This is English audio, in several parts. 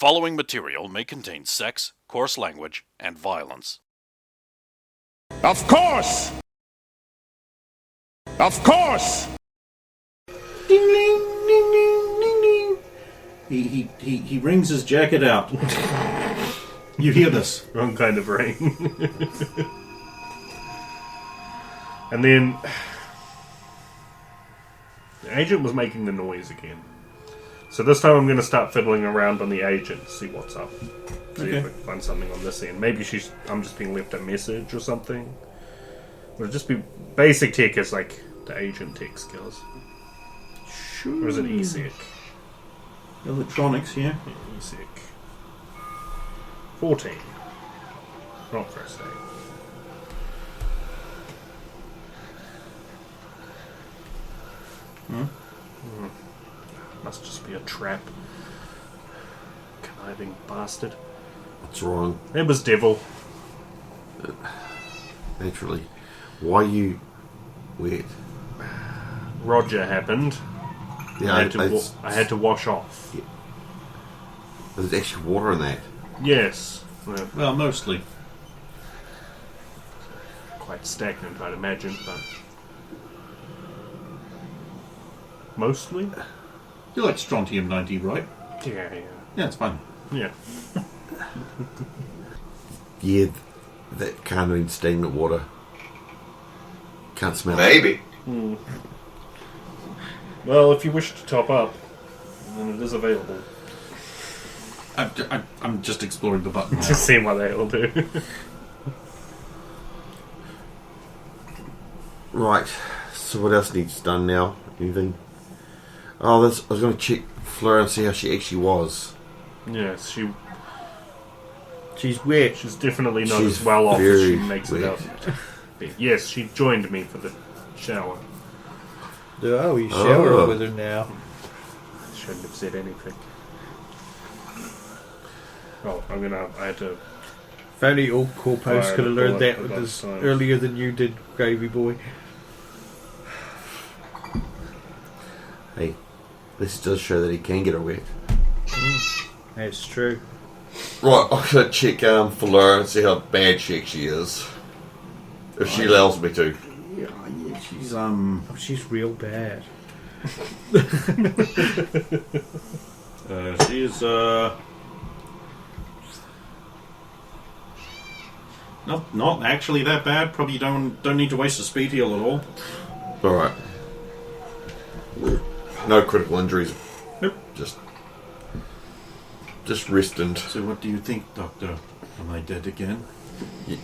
following material may contain sex, coarse language, and violence. Of course! Of course! Ding, ding, ding, ding, ding, ding. He wrings his jacket out. You hear this? Wrong kind of ring. And then the agent was making the noise again. So this time I'm going to start fiddling around on the agent to see what's up. See if I can find something on this end. Maybe I'm just being left a message or something. Or it'll just be basic tech as like the agent tech skills. Sure. Or is it ESEC? Electronics, yeah. Yeah, ESEC. 14. Not first aid. Must just be a trap. Conniving bastard. What's wrong? It was devil. Naturally. Why are you wet? Roger happened. Yeah, I had to wash off. Yeah. There's actually water in that. Yes. Well, mostly. Quite stagnant, I'd imagine, but... Mostly? You like strontium-90, right? Yeah. Yeah, it's fine. Yeah. Yeah, that can't mean stagnant water. Can't smell Maybe. Well, if you wish to top up, then it is available. I'm just exploring the button now. Just seeing what that will do. Right, so what else needs done now? Anything? Oh, I was going to check Fleur and see how she actually was. Yes, She's wet. she's definitely not She's as well off as she very makes it wet. out. Yes, she joined me for the shower. Oh, he's showering Oh. with her now. Shouldn't have said anything. Oh, I had to... If only old Corpus Fire could have the learned bullet that with about us times. earlier than you did, Gravy Boy. Hey, this does show that he can get her wet. That's true. Right, I'm going to check Fleur and see how bad she actually is. If she allows me to. Yeah, she's, Oh, she's real bad. she is, not actually that bad. Probably don't need to waste a speed heal at all. Alright. No critical injuries. Nope. Just rest and... So what do you think, Doctor? Am I dead again?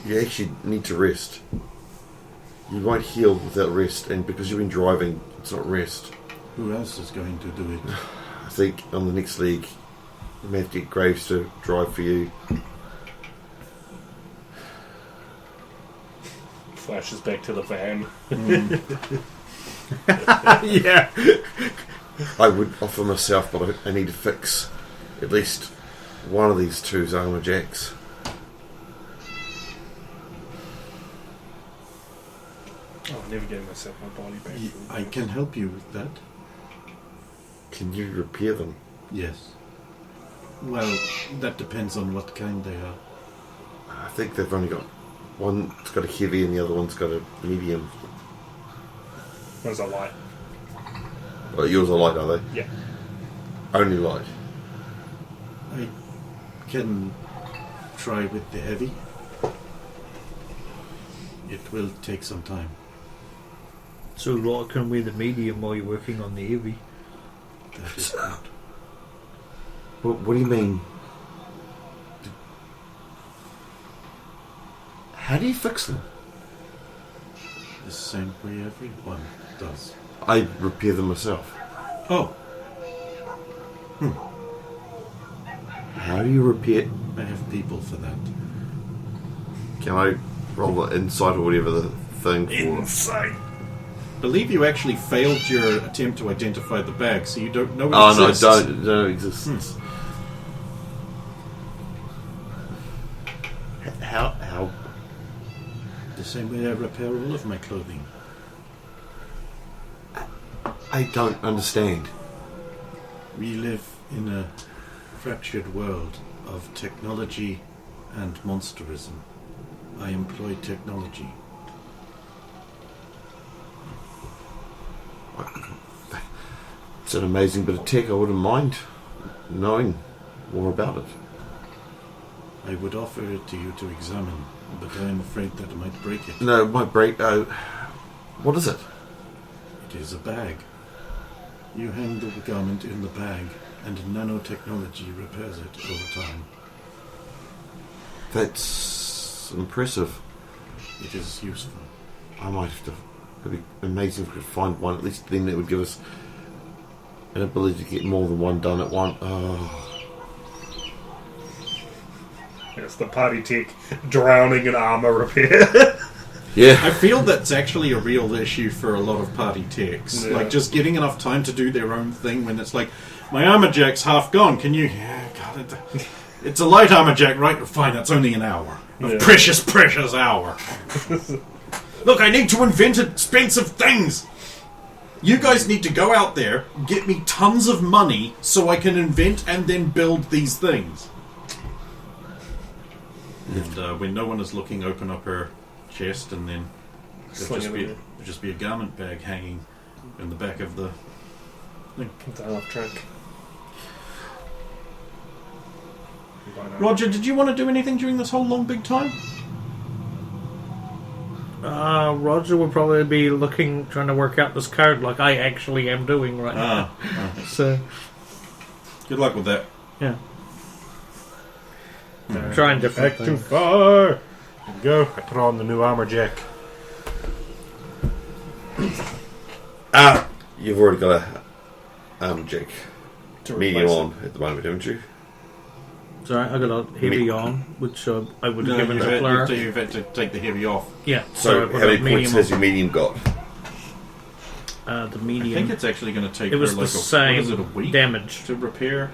You actually need to rest. You won't heal without rest, and because you've been driving, it's not rest. Who else is going to do it? I think on the next league, you may have to get Graves to drive for you. Flashes back to the van. Yeah. I would offer myself, but I need to fix at least one of these two's armor jacks. Oh, I never gave myself my body back. I can help you with that. Can you repair them? Yes. Well, that depends on what kind they are. I think they've only got one's got a heavy and the other one's got a medium. One's a light. Well, yours are light, are they? Yeah. Only light. I can try with the heavy. It will take some time. So Lot can wear the medium while you're working on the heavy. That is good. What do you mean? How do you fix them? The same way everyone does. I repair them myself. Oh, How do you repair? I have people for that. Can I roll the insight or whatever the thing for? Insight. Believe you actually failed your attempt to identify the bag, so you don't know it Oh no, exists. don't exist. How? The same way I repair all of my clothing. I don't understand. We live in a fractured world of technology and monsterism, I employ technology. It's an amazing bit of tech. I wouldn't mind knowing more about it. I would offer it to you to examine, but I am afraid that it might break it. No, my break. What is it? It is a bag. You handle the garment in the bag, and nanotechnology repairs it over time. That's impressive. It is useful. I might have to. It'd be amazing if we could find one. At least then it would give us an ability to get more than one done at once. Oh. It's the party tech drowning in armor repair. Yeah. I feel that's actually a real issue for a lot of party techs. Yeah. Like, just getting enough time to do their own thing when it's like, my armor jack's half gone, can you... Yeah, God, it's a light armor jack, right? Fine, that's only an hour. A precious, precious hour. Look, I need to invent expensive things! You guys need to go out there, get me tons of money, so I can invent and then build these things. And when no one is looking, open up her chest, and then there'll just be a garment bag hanging in the back of the thing. Dial-up trunk. Roger, did you want to do anything during this whole long big time? Roger will probably be trying to work out this card like I actually am doing right now. So, Good luck with that. yeah. Trying different Back too things. far. There we go. I put on the new armor jack. You've already got a jack To medium replace on at the moment, haven't you? Sorry, I got a heavy on, which I would have given you've to had, Fleur. you've had to take the heavy off. Yeah, So, I put how a many points medium has on. your medium got? The I think medium. it's actually going to take It was her the like same what is it, a week damage to repair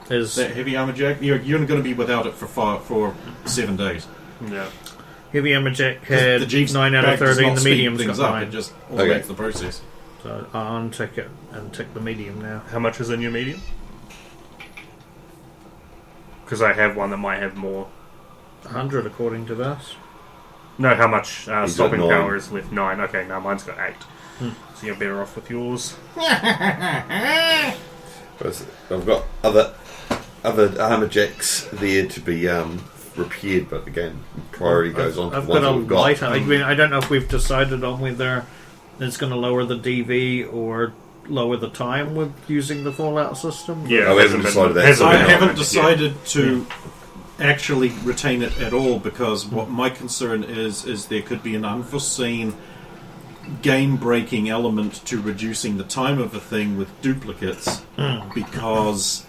as that heavy armor jack. You're going to be without it for 7 days. Yeah. heavy armor jack 'Cause had the Jeeves 9 out bag of does 13. not The speed medium's things got up. 9. It just Okay. automates the process. So I'll untick it and tick the medium now. How much is in your medium? Because I have one that might have more. 100 according to this. No, how much got stopping 9. power is with 9? Okay, now mine's got 8. So you're better off with yours. I've got other armor jacks there to be repaired, but again, priority goes on to I've the ones got a that we've got. lighter. I mean, I don't know if we've decided on whether it's going to lower the DV or lower the time with using the Fallout system. Yeah, Oh, we it haven't hasn't decided been- that. hasn't I been haven't on it yet. decided to actually retain it at all because what my concern is there could be an unforeseen game-breaking element to reducing the time of a thing with duplicates because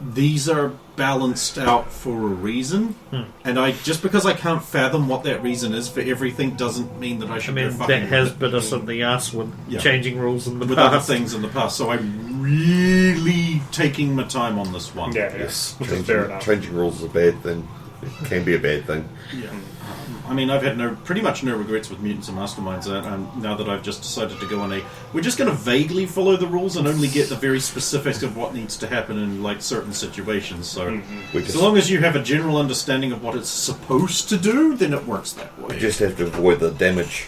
these are balanced out for a reason, and just because I can't fathom what that reason is for everything doesn't mean that I I should mean, go fucking that has with bit us in the ass with Yeah. changing rules in the it with other past. things in the past. So I'm really taking my time on this one. Yeah, Yes, which is fair enough. changing rules is a bad thing. It can be a bad thing. Yeah. I mean, I've had pretty much no regrets with Mutants and Masterminds now that I've just decided to go on we're just going to vaguely follow the rules and only get the very specifics of what needs to happen in like certain situations. So, We just, so long as you have a general understanding of what it's supposed to do, then it works that way. we just have to avoid the damage.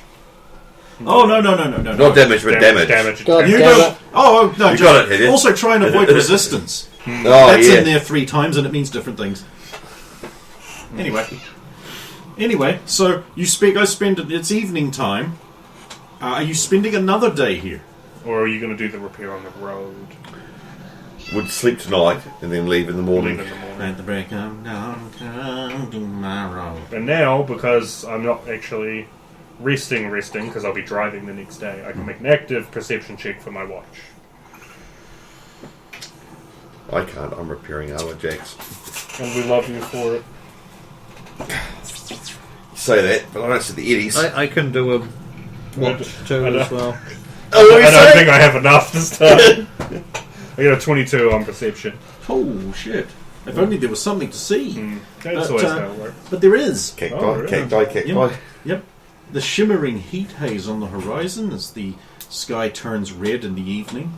Oh no! Not damage, but damage. God You damn don't. it. Oh no! You just got it, idiot. Also, try and avoid resistance. Oh, That's yeah. in there 3 times, and it means different things. Anyway, so it's evening time. Are you spending another day here? Or are you going to do the repair on the road? Would sleep tonight and then leave in the morning. Leave in the morning. At the break of dawn, come tomorrow. And now, because I'm not actually resting, because I'll be driving the next day, I can make an active perception check for my watch. I can't. I'm repairing armor jacks. And we love you for it. You say that, but I don't see the eddies. I can do a watch too as well. Oh, I don't think I have enough this time. I got a 22 on perception. Oh shit! If only there was something to see. That's But, always how it works. But there is. Cacti, Oh, really? cacti. Yep. The shimmering heat haze on the horizon as the sky turns red in the evening.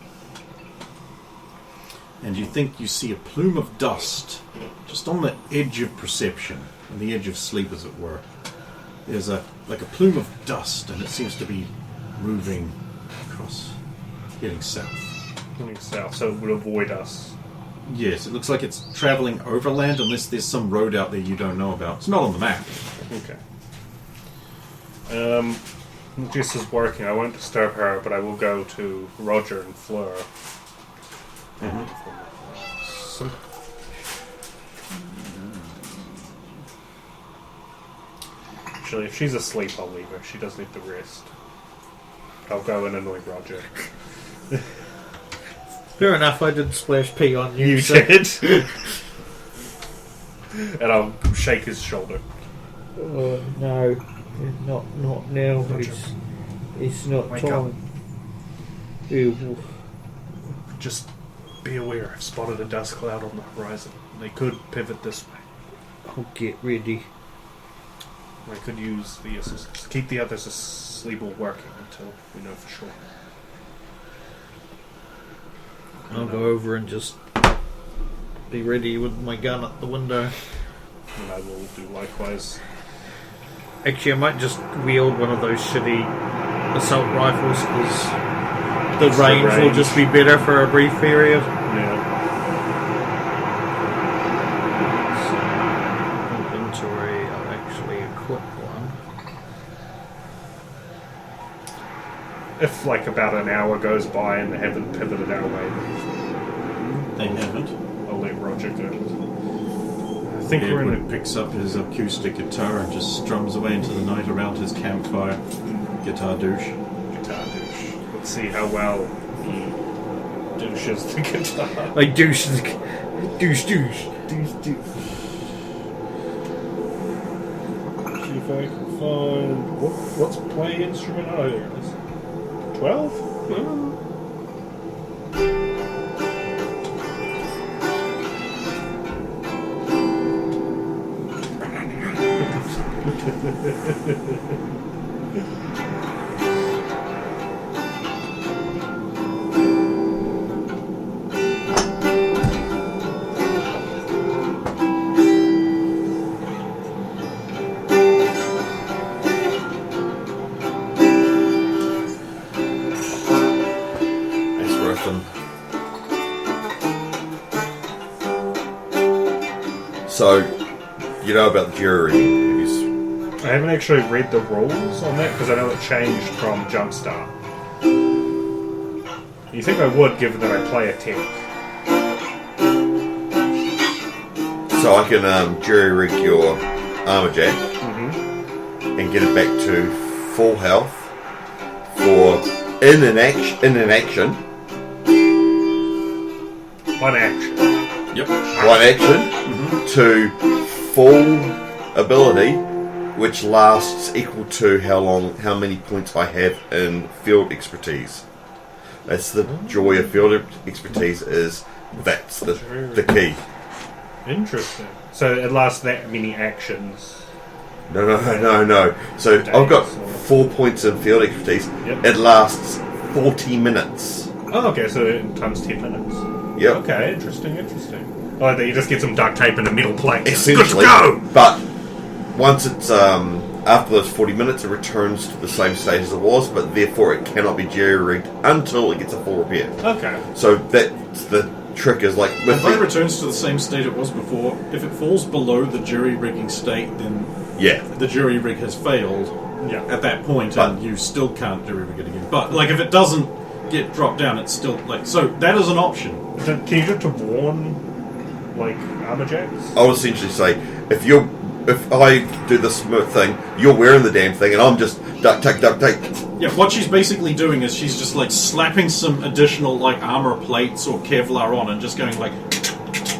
and you think you see a plume of dust just on the edge of perception, on the edge of sleep, as it were. There's a plume of dust, and it seems to be moving across, heading south. Going south, so it would avoid us. Yes, it looks like it's travelling overland, unless there's some road out there you don't know about. It's not on the map. Okay. Jess is working. I won't disturb her, but I will go to Roger and Fleur. Actually, if she's asleep, I'll leave her. She does need to rest. I'll go and annoy Roger. Fair enough, I did splash pee on you. You so- did. And I'll shake his shoulder. Oh, no, not now. It's not Wake time. Ew. Just be aware. I've spotted a dust cloud on the horizon. They could pivot this way. I'll get ready. I could use the assistance. Keep the others asleep or working until we know for sure. I'll go over and just be ready with my gun at the window. And I will do likewise. Actually, I might just wield one of those shitty assault rifles because the range will just be better for a brief period. Yeah. Inventory, I'll actually equip one. If like about an hour goes by and they haven't pivoted our way, They haven't. I'll let Roger go. I think we're in Edward picks up his acoustic guitar and just strums away into the night around his campfire. Guitar douche. the guitar douche. Let's see how well he douches the guitar. Like douche. Douche. See if I can find what's play instrument. Oh, there it is. 12? So, you know about the jury. I haven't actually read the rules on that because I know it changed from Jumpstart. You think I would, given that I play a tech? So I can jury-rig your armor jack and get it back to full health for in an action. One action. Yep. One action to full ability, which lasts equal to how many points I have in field expertise. That's the joy of field expertise. That's the key. Interesting. So it lasts that many actions. No. So I've got 4 points in field expertise. Yep. It lasts 40 minutes. Oh, okay, so times 10 minutes. Yep. Okay, interesting. I like that you just get some duct tape and a metal plate. Essentially, Good to go! But once it's after those 40 minutes, it returns to the same state as it was, but therefore it cannot be jerry-rigged until it gets a full repair. Okay. So that's the trick. Is like with If it returns to the same state it was before, if it falls below the jury-rigging state, then the jury-rig has failed at that point, and you still can't jury-rig it again. But like if it doesn't get dropped down, it's still like so. That is an option. Can you do it to warn, like, armor jacks? I would essentially say if I do this thing, you're wearing the damn thing, and I'm just duct tape. Yeah, what she's basically doing is she's just like slapping some additional like armor plates or Kevlar on, and just going like.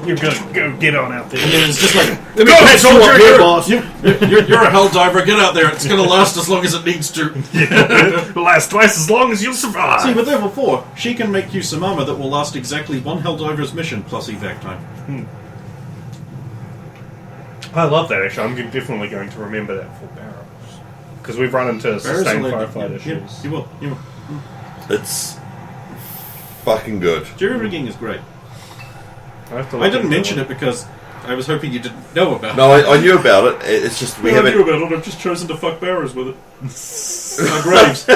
You're gonna go get on out there. And then it's just like, Let me catch you up here, boss. you're a hell diver. Get out there. It's going to last as long as it needs to. It'll last twice as long as you'll survive. See, with level 4, she can make you some armor that will last exactly one hell diver's mission plus evac time. I love that, actually. I'm definitely going to remember that for barrels. Because we've run into sustained firefight issues. You will. It's fucking good. Jury rigging is great. I didn't mention it because I was hoping you didn't know about it. No, I knew about it. It's just we haven't. I knew about it. I've just chosen to fuck bearers with it. Graves.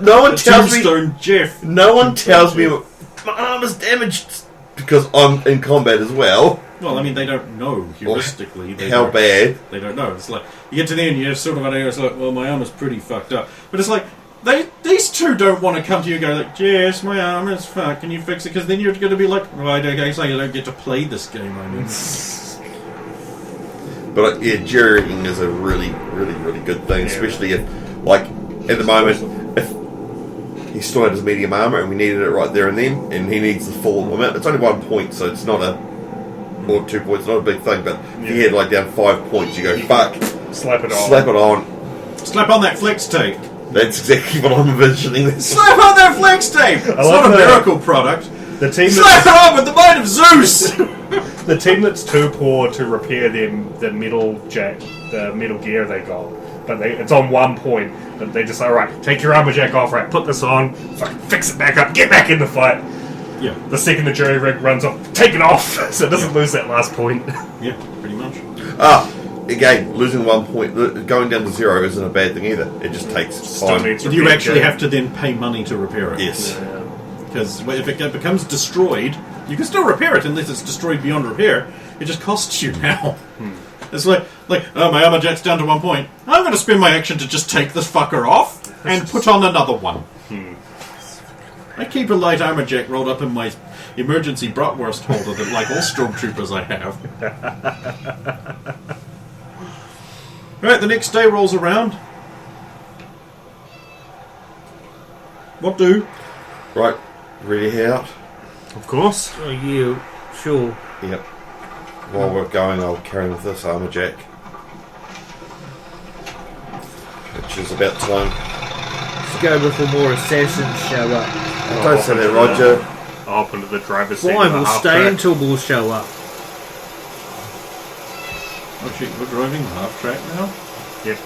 No one tells me. Tombstone Jeff. No one tells me my arm is damaged because I'm in combat as well. Well, I mean, they don't know heuristically. How bad? They don't know. It's like you get to the end, you're sort of an idea. It's like, well, my arm is pretty fucked up. But it's like these two don't want to come to you and go like, "Yes, my arm is fucked. Can you fix it?" Because then you're going to be like, "Right, okay, so you don't get to play this game." I mean, but yeah, jerrying is a really, really, really good thing, especially if, like, at the moment, if he still had his medium armor and we needed it right there and then, and he needs the full amount. It's only 1 point, so it's not or 2 points, not a big thing. But if he had like down 5 points, you go fuck, slap it on, slap on that flex tape. That's exactly what I'm envisioning. Slap on that flex tape. It's not a miracle product. The team slap it on with the might of Zeus. The team that's too poor to repair the middle gear they got, but it's on 1 point. But they just alright, take your armor jack off, right? Put this on, fucking fix it back up, get back in the fight. Yeah. The second the jury rig runs off, take it off, so it doesn't lose that last point. Yeah, pretty much. Again, losing 1 point, going down to 0 isn't a bad thing either. It just takes time. You actually have to then pay money to repair it. Yes. Because if it becomes destroyed, you can still repair it unless it's destroyed beyond repair. It just costs you now. It's like, oh, my armor jack's down to 1 point. I'm going to spend my action to just take this fucker off and put on another one. I keep a light armor jack rolled up in my emergency bratwurst holder that, like all stormtroopers, I have. Alright, the next day rolls around. What do? Right, ready to head out? Of course. Oh, you sure? Yep. While we're going, I'll carry with this armor jack, which is about time. Let's go before more assassins show up. Don't say that, Roger. I'll open to the driver's seat. Fine, we'll stay until we'll show up. Oh shit, we're driving the half track now? Yep.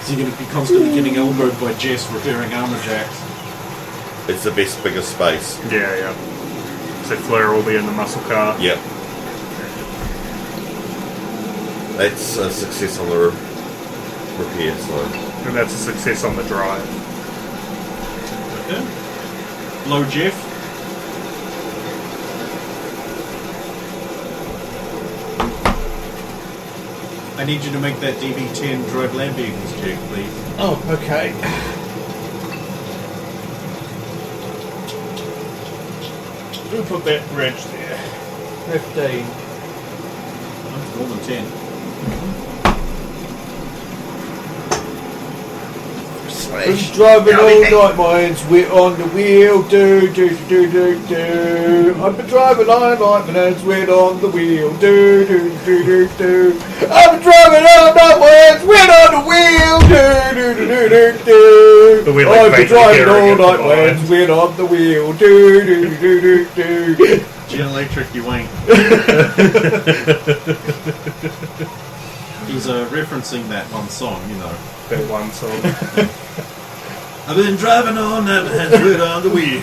Is he going to be constantly getting elbowed by Jess repairing armor jacks? It's the best, biggest space. Yeah. So Fleur will be in the muscle car. Yep. That's a success on the repair side. And that's a success on the drive. Okay. Hello, Jeff. I need you to make that DB10 drive land vehicles check, please. Oh, okay. We'll put that wrench there. 15. That's more than 10. I'm driving all night, my hands wet on the wheel, do. I've been driving all night, my hands wet on the wheel, do. I've been driving all night, my hands wet on the wheel, do. I've been driving all night, my hands wet on the wheel, do. Gen Electric, you ain't. He's referencing that one song, you know. That one song. I've been driving all night, my hands wet on the wheel.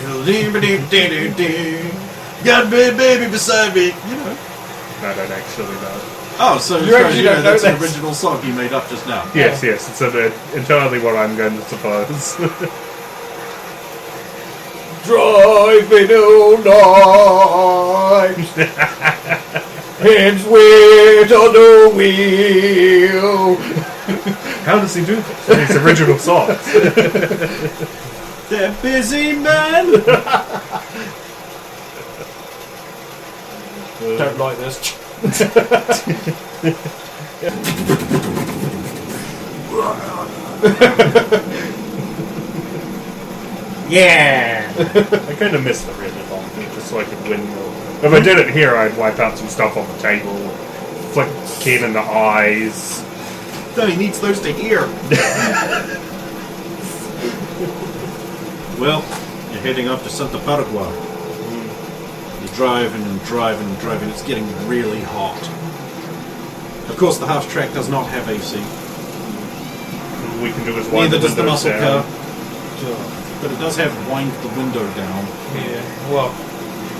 Got a big baby beside me, you know. I don't actually know. Oh, so You actually don't know that's an that. original song he made up just now. Yes, it's entirely what I'm going to suppose. Driving all night, hands wet on the wheel. How does he do this? It's original songs. That busy man. Don't like this. Yeah. I kind of miss the red button, just so I could windmill. If I did it here, I'd wipe out some stuff on the table, flick Ken in the eyes. No, he needs those to hear. Well, you're heading off to Santa Paraguay. You're driving and driving and driving. It's getting really hot. Of course, the half track does not have AC. All we can do is wipe Neither the does the windows muscle down. car. But it does have wind the window down. Yeah. Well,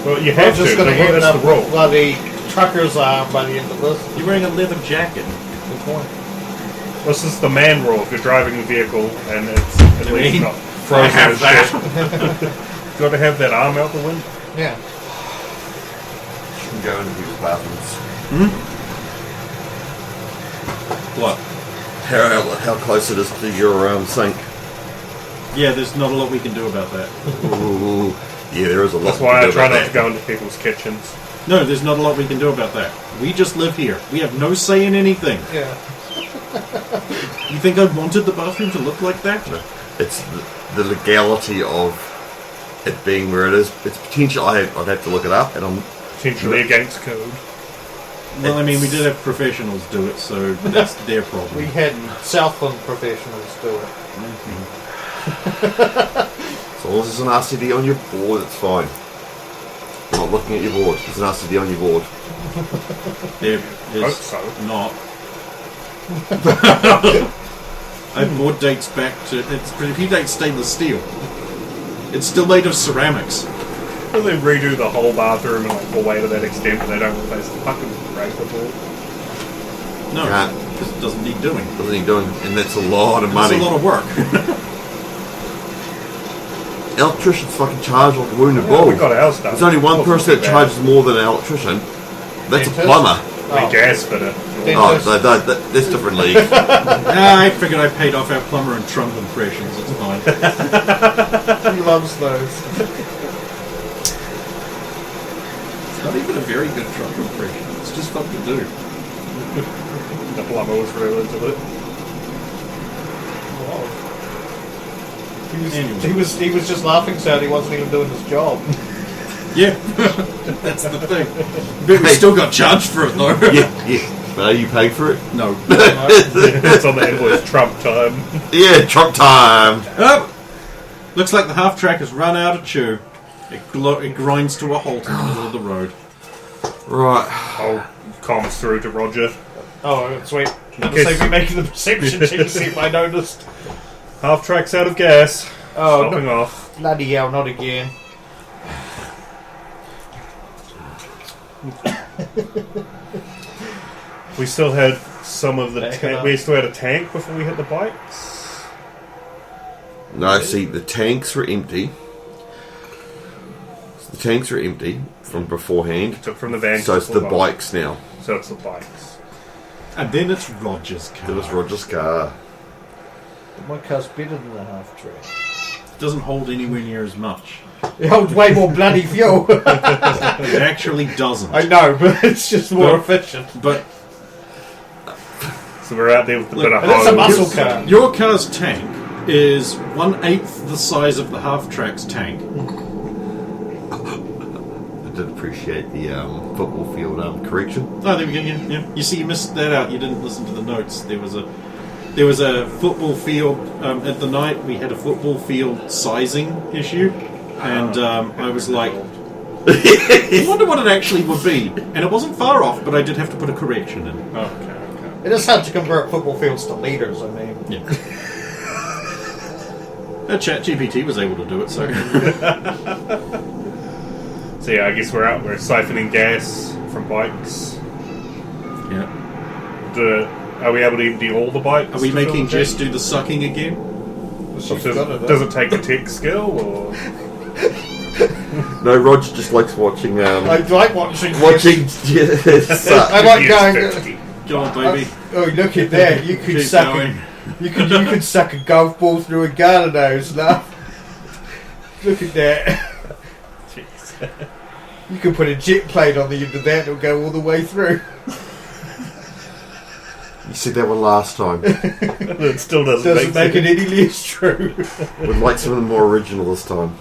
Well, you I'm have to. just going to end That's up the rule. with bloody trucker's arm by the end of this. You're wearing a leather jacket. Good point. This is the man rule. If you're driving a vehicle and it's at least mean, not frozen have as that. shit, you got to have that arm out the window. Yeah. You can go into people's bathrooms. What? How close it is to your sink. Yeah, there's not a lot we can do about that. Ooh, yeah, there is a lot. That's why I to do try about not that. to go into people's kitchens. No, there's not a lot we can do about that. We just live here. We have no say in anything. Yeah. You think I wanted the bathroom to look like that? It's the legality of it being where it is. It's potential. I'd have to look it up, and I'm Potentially against code. Well, I mean, we did have professionals do it, so that's their problem. We had Southland professionals do it. as long as there's an RCD on your board, it's fine. I'm not looking at your board. There's an RCD on your board. There Hope is so. not. I bought dates back to. It's pretty few dates stainless steel. It's still made of ceramics. Well, they redo the whole bathroom and like go away to that extent, but they don't replace the fucking breaker board. No, Can't. because it doesn't need doing. What are you doing? And that's a lot of It's money. a lot of work. Electricians fucking charge like a wounded Yeah, bull. we got ours done. There's only one Wasn't person too that bad. charges more than an electrician. That's a Dentist? plumber. I mean, gas fitter. Oh, that's different league. I figured I paid off our plumber and Trump impressions. It's fine. He loves those. It's not even a very good Trump impression. It's just fun to do. The plumber was real into it. He was just laughing so he wasn't even doing his job. Yeah, that's the thing. But we still got charged for it though. yeah. But are you paying for it? No. It's on the invoice. Trump time. Yeah, Trump time. Oh, looks like the half track has run out of chew. It grinds to a halt in the middle of the road. Right. I'll comms through to Roger. Oh, sweet. That'll Okay. save me making the perception check to see if I noticed. Half track's out of gas. Oh, Stopping off. bloody hell, not again. We still had some of the Back it tank. up. We still had a tank before we hit the bikes. No, see, the tanks were empty. The tanks were empty from beforehand. Took from the van. So it's the bikes now. So it's the bikes. And then it's Roger's car. It was Roger's car. My car's better than the half track. It doesn't hold anywhere near as much. It holds way more bloody fuel. It actually doesn't. I know, but it's just more efficient. But So we're out there with a bit of But it's a hose. muscle car. your car's tank is 1/8 the size of the half track's tank. I did appreciate the football field correction. Oh, there we go. Yeah. You see, you missed that out. You didn't listen to the notes. There was a football field at the night. We had a football field sizing issue, and I was like, I wonder what it actually would be. And it wasn't far off, but I did have to put a correction in. Okay. It is hard to convert football fields to liters, I mean. Yeah. ChatGPT was able to do it, so. So yeah, I guess we're out. We're siphoning gas from bikes. Yeah. Are we able to empty all the bikes? Are we to fill making the Jess tank? do the sucking again? Does it take a tech skill or? No, Roger just likes watching. I like watching. Suck. I like He is going. 50. Go on, baby. Oh, look at that! You could Keep suck. going. You could suck a golf ball through a garden hose, love. Look at that. Jeez. You could put a jet plane on the end of that; it'll go all the way through. You said that one last time. It still doesn't Doesn't make it sense. any less true. Would like something more original this time.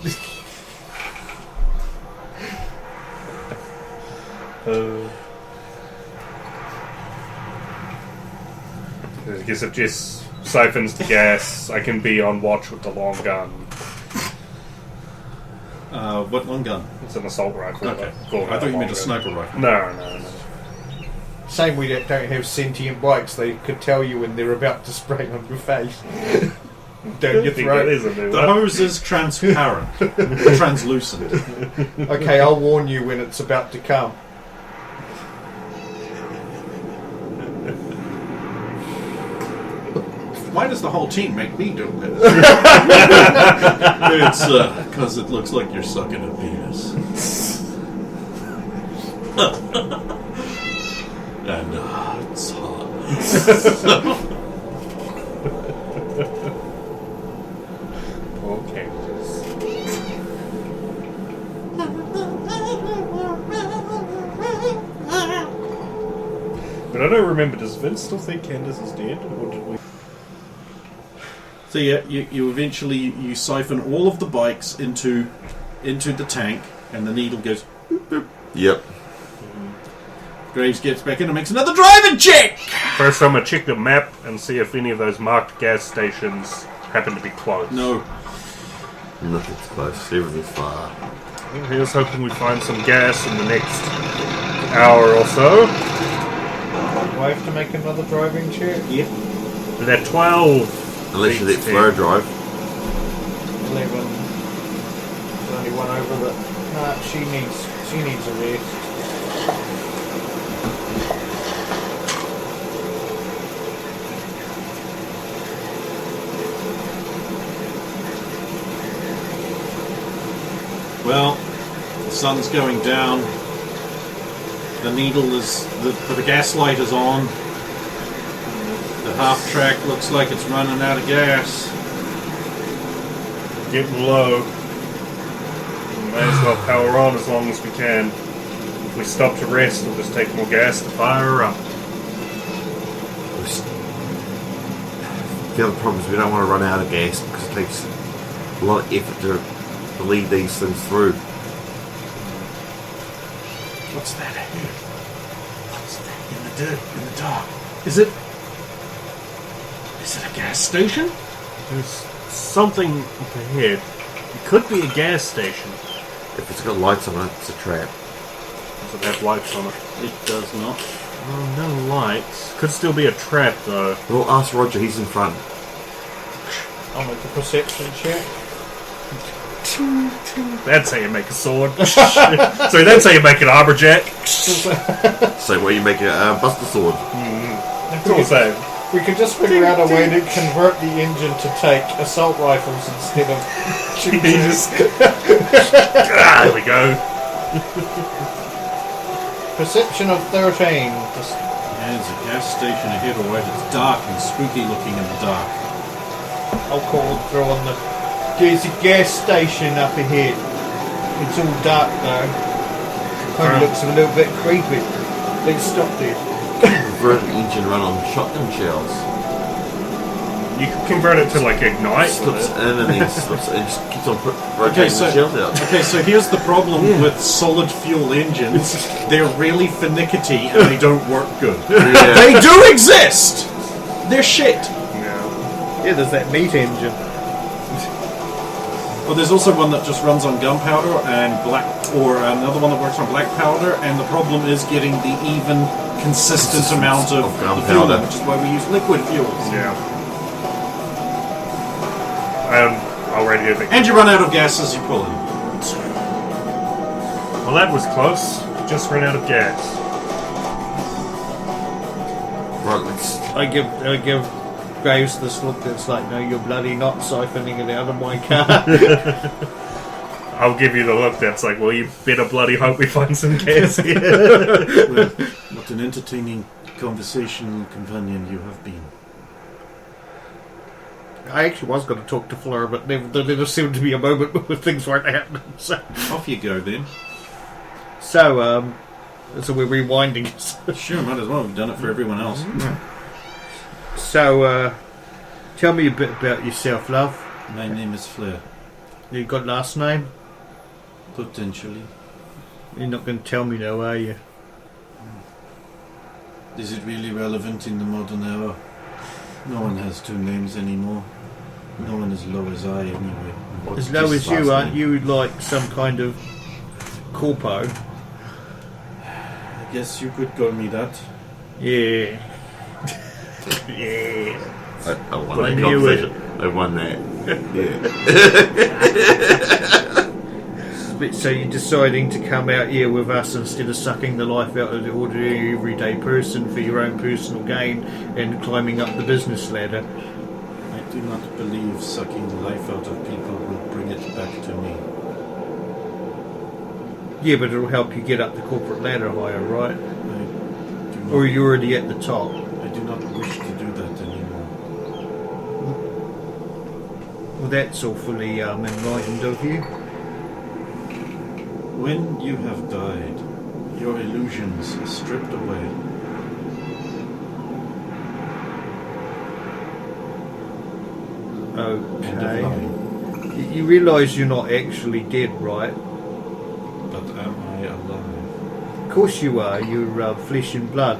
I guess if Jess siphons the gas, I can be on watch with the long gun. What long gun? It's an assault rifle. Okay. Cool. I thought you meant a sniper rifle. No. Same, we don't have sentient bikes. They could tell you when they're about to spray on your face. down your I think that throat. is a new The one. hose is transparent, translucent. Okay, I'll warn you when it's about to come. Why does the whole team make me do it? It's because it looks like you're sucking a penis. And it's hot. Poor Candace. But I don't remember, does Vince still think Candace is dead? Or did we... So yeah, you eventually you siphon all of the bikes into the tank, and the needle goes. Boop, boop. Yep. Graves gets back in and makes another driving check. First, I'm going to check the map and see if any of those marked gas stations happen to be close. No. Nothing's close. Everything's far. Here's hoping we find some gas in the next hour or so. Do I have to make another driving check? Yep. We're at 12. Unless you let Flo drive. 11. There's only one over that. Nah, she needs a rest. Well, the sun's going down. The needle is the gas light is on. The half track looks like it's running out of gas. Getting low. We may as well power on as long as we can. If we stop to rest, we'll just take more gas to fire her up. The other problem is we don't want to run out of gas because it takes a lot of effort to lead these things through. What's that ahead? What's that in the dirt, in the dark? Is it a gas station? There's something up ahead. It could be a gas station. If it's got lights on it, it's a trap. Does it have lights on it? It does not. Oh, no lights. Could still be a trap, though. Well, ask Roger, he's in front. I'll make a perception check. That's how you make a sword. Sorry, that's how you make an arborjack. So where you make a Buster Sword. It's all the same. We could just figure out a way to convert the engine to take assault rifles instead of Jesus. There we go. Perception of 13. Just Yeah, there's a gas station ahead, alright. It's dark and spooky looking in the dark. I'll call through on the. There's a gas station up ahead. It's all dark though. Kind of looks a little bit creepy. Let's stop there. Convert an engine run on shotgun shells. You can convert it to like ignite. Slips in and then slips and just keeps on rotating Okay, so the shells out. okay, so here's the problem with solid fuel engines. They're really finicky and they don't work good. Yeah. They do exist! They're shit. Yeah. Yeah, there's that meat engine. Well, there's also one that just runs on gunpowder and black, or another one that works on black powder, and the problem is getting the even, consistent amount of the fuel, gunpowder. which is why we use liquid fuels. Yeah. Already I think. And you run out of gas as you pull in. Well, that was close. Just ran out of gas. Right, let's. I give Graves this look that's like, no, you're bloody not siphoning it out of my car. I'll give you the look that's like, well, you better bloody hope we find some gas here. Well, what an entertaining conversational companion you have been. I actually was going to talk to Flora, but there never seemed to be a moment where things weren't happening. So Off you go then. so we're rewinding. Sure, might as well. We've done it for everyone else. So, tell me a bit about yourself, love. My name is Flair. You got last name? Potentially. You're not going to tell me though, are you? Is it really relevant in the modern era? No one has two names anymore. No one as low as I, anyway. As low as you, aren't you like some kind of corpo? I guess you could call me that. Yeah. I I want knew it. I won that. Yeah. So you're deciding to come out here with us instead of sucking the life out of the ordinary everyday person for your own personal gain and climbing up the business ladder. I do not believe sucking the life out of people will bring it back to me. Yeah, but it'll help you get up the corporate ladder higher, right? I do not, Or are you already at the top? I do not wish to do that anymore. Well, that's awfully enlightened of you. When you have died, your illusions are stripped away. End of Okay. line. You realise you're not actually dead, right? But am I alive? Of course you are. You're flesh and blood.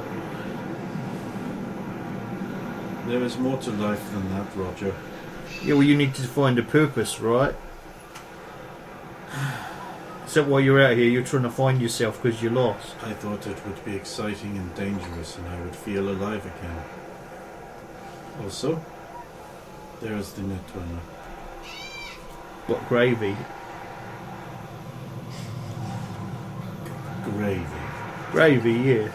There is more to life than that, Roger. Yeah, well, you need to find a purpose, right? Is that why you're out here? You're trying to find yourself because you're lost. I thought it would be exciting and dangerous and I would feel alive again. Also, there is the Netrunner. What, gravy? Gravy. Gravy, yeah.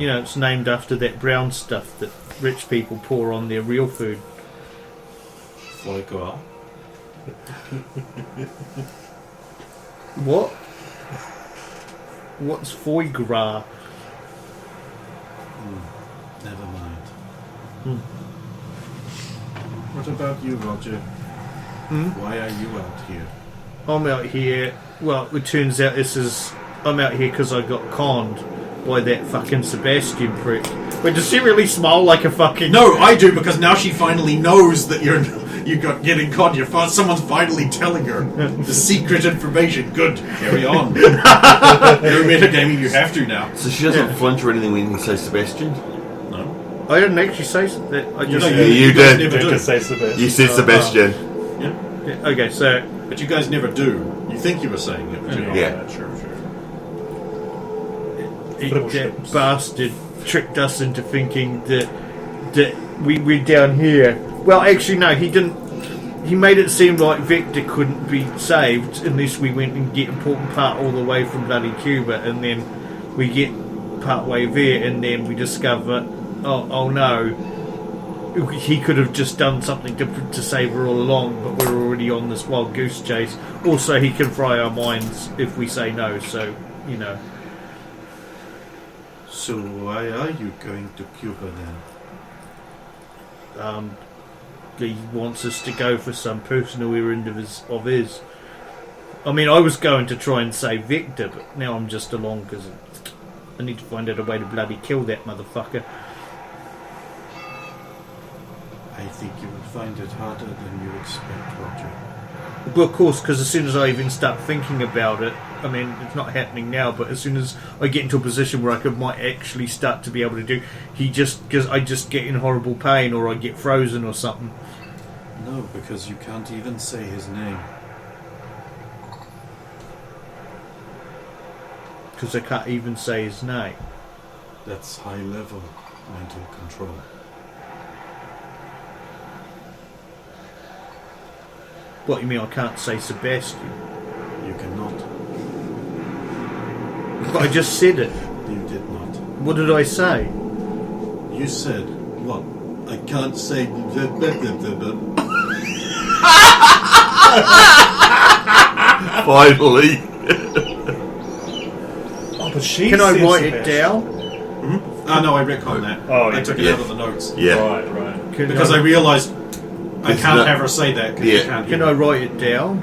You know, it's named after that brown stuff that rich people pour on their real food. Foie gras. What? What's foie gras? Never mind. Hmm. What about you, Roger? Why are you out here? I'm out here. Well, it turns out I'm out here because I got conned by that fucking Sebastian prick. Wait, does she really smile like a fucking... No, I do, because now she finally knows that you got getting caught. Someone's finally telling her the secret information. Good, carry on. You're metagaming, you have to now. So she doesn't flinch or anything when you say Sebastian? No. I didn't actually say that. I just... You guys did. never do. Just say Sebastian. You said Sebastian. Yeah. Yeah, okay, so... But you guys never do. You think you were saying it, but you're not. Yeah. Sure. That bastard tricked us into thinking that we're down here. Well, actually, no, he didn't. He made it seem like Victor couldn't be saved unless we went and get important part all the way from bloody Cuba, and then we get part way there, and then we discover, oh no, he could have just done something to save her all along, but we're already on this wild goose chase. Also, he can fry our minds if we say no, so, you know. So why are you going to Cuba then? He wants us to go for some personal errand of his. I mean, I was going to try and save Victor, but now I'm just along because I need to find out a way to bloody kill that motherfucker. I think you will find it harder than you expect, Roger. Well, of course, because as soon as I even start thinking about it, I mean, it's not happening now, but as soon as I get into a position where might actually start to be able to do, because I just get in horrible pain, or I get frozen or something. No, because you can't even say his name. Because I can't even say his name. That's high-level mental control. What, you mean I can't say Sebastian? You cannot. But I just said it. You did not. What did I say? You said, what? I can't say... Finally. Oh, but she Can I said write it Sebastian. down? Oh, no, I retconned that. Oh, I you took it did. out of the notes. Yeah. Right. Because I realised I It's can't not- have her say that because Yeah. you can't Can hear I it. write it down?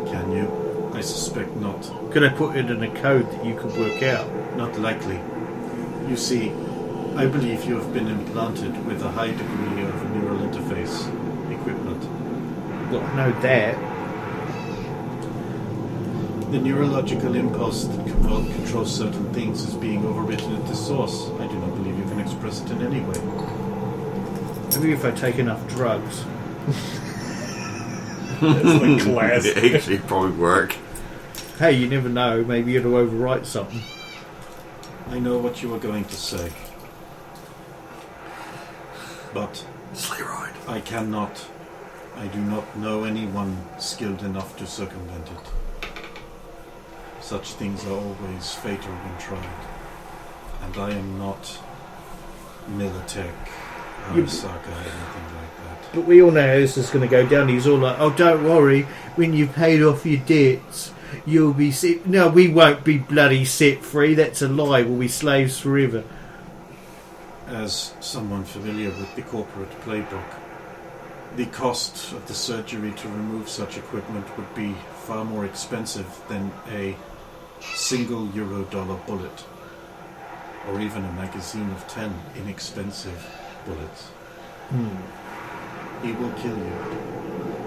Can you? I suspect not. Could I put it in a code that you could work out? Not likely. You see, I believe you have been implanted with a high degree of neural interface equipment. Well, I know that. The neurological impulse that controls certain things is being overwritten at the source. I do not believe you can express it in any way. Maybe if I take enough drugs. That's the class. It actually probably work. Hey, you never know. Maybe it'll overwrite something. I know what you are going to say. But Sleigh ride. I do not know anyone skilled enough to circumvent it. Such things are always fatal when tried. And I am not Militech, Arasaka, anything like that. But we all know how this is going to go down. He's all like, oh, don't worry. When you've paid off your debts, you'll be set. No, we won't be bloody set free. That's a lie. We'll be slaves forever. As someone familiar with the corporate playbook, the cost of the surgery to remove such equipment would be far more expensive than a single Euro-dollar bullet, or even a magazine of 10 inexpensive bullets. He will kill you.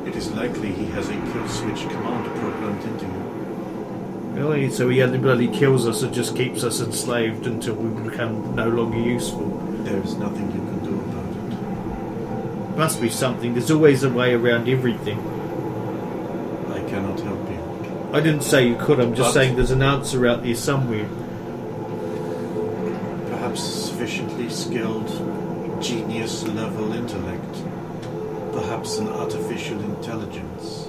It is likely he has a kill switch command programmed into you. Really? So he either bloody kills us or just keeps us enslaved until we become no longer useful. There is nothing you can do about it. Must be something. There's always a way around everything. I cannot help you. I didn't say you could. I'm just But- saying there's an answer out there somewhere. Perhaps sufficiently skilled, genius-level intellect. Perhaps an artificial intelligence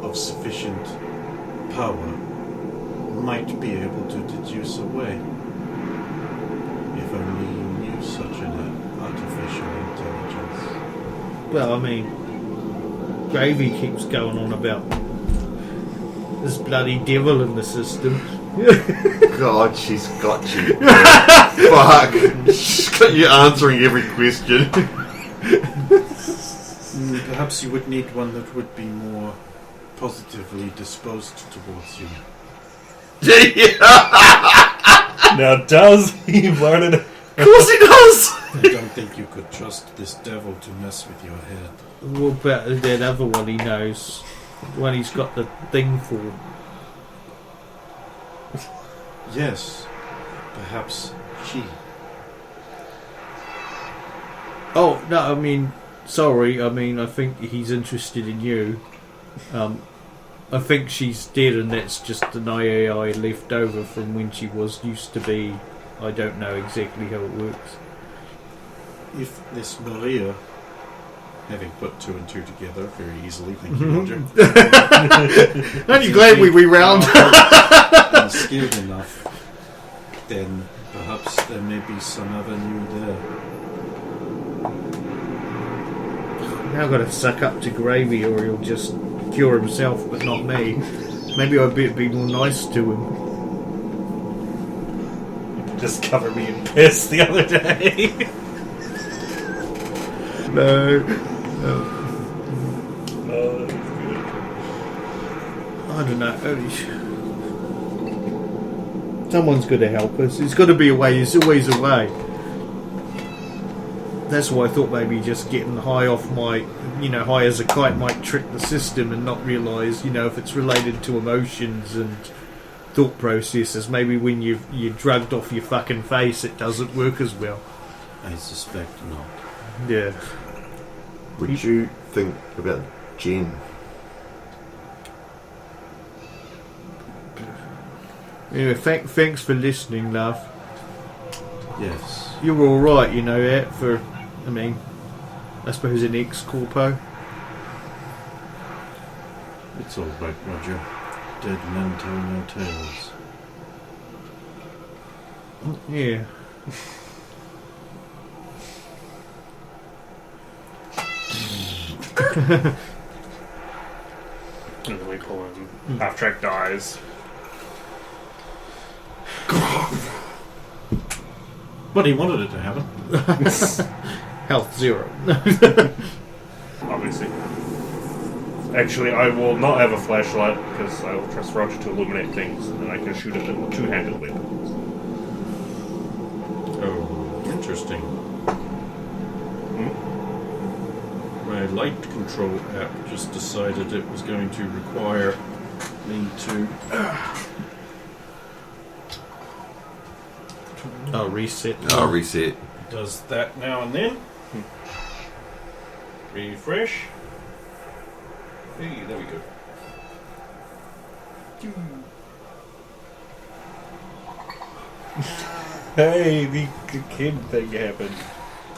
of sufficient power might be able to deduce a way. If only you knew such an artificial intelligence. Well, I mean, Gravy keeps going on about this bloody devil in the system. God, she's got you. Fuck. She's got you answering every question. Perhaps you would need one that would be more positively disposed towards you. Now, does he learn it? Of course he does! I don't think you could trust this devil to mess with your head. What about that other one he knows? The one he's got the thing for. Yes, perhaps she. Oh, no, I mean, sorry. I mean, I think he's interested in you. I think she's dead and that's just an AI left over from when she was used to be. I don't know exactly how it works. If this Maria, having put two and two together very easily, thank you, Roger. Aren't you glad we rewound? And skilled enough, then perhaps there may be some avenue there. Now I've got to suck up to Gravy or he'll just cure himself, but not me. Maybe I'd be more nice to him. Just covered me in piss the other day. No. Oh, that was good. I don't know. Someone's got to help us. There's got to be a way. There's always a way. That's why I thought maybe just getting high off my, high as a kite might trick the system and not realise, if it's related to emotions and thought processes, maybe when you're drugged off your fucking face, it doesn't work as well. I suspect not. Yeah. Would you think about Jen? Anyway, thanks for listening, love. Yes. You were alright, that for, I suppose an ex-corpo. It's all right, Roger. Dead men tell no tales. Yeah. And then we pull in. Half track dies. But he wanted it to happen. Health 0. Obviously. Actually, I will not have a flashlight because I will trust Roger to illuminate things, and I can shoot at them with two-handed weapons. Oh, interesting. My light control app just decided it was going to require me to... Oh, reset. Oh, reset. Does that now and then. Refresh. Hey, there we go. Hey, the kid thing happened.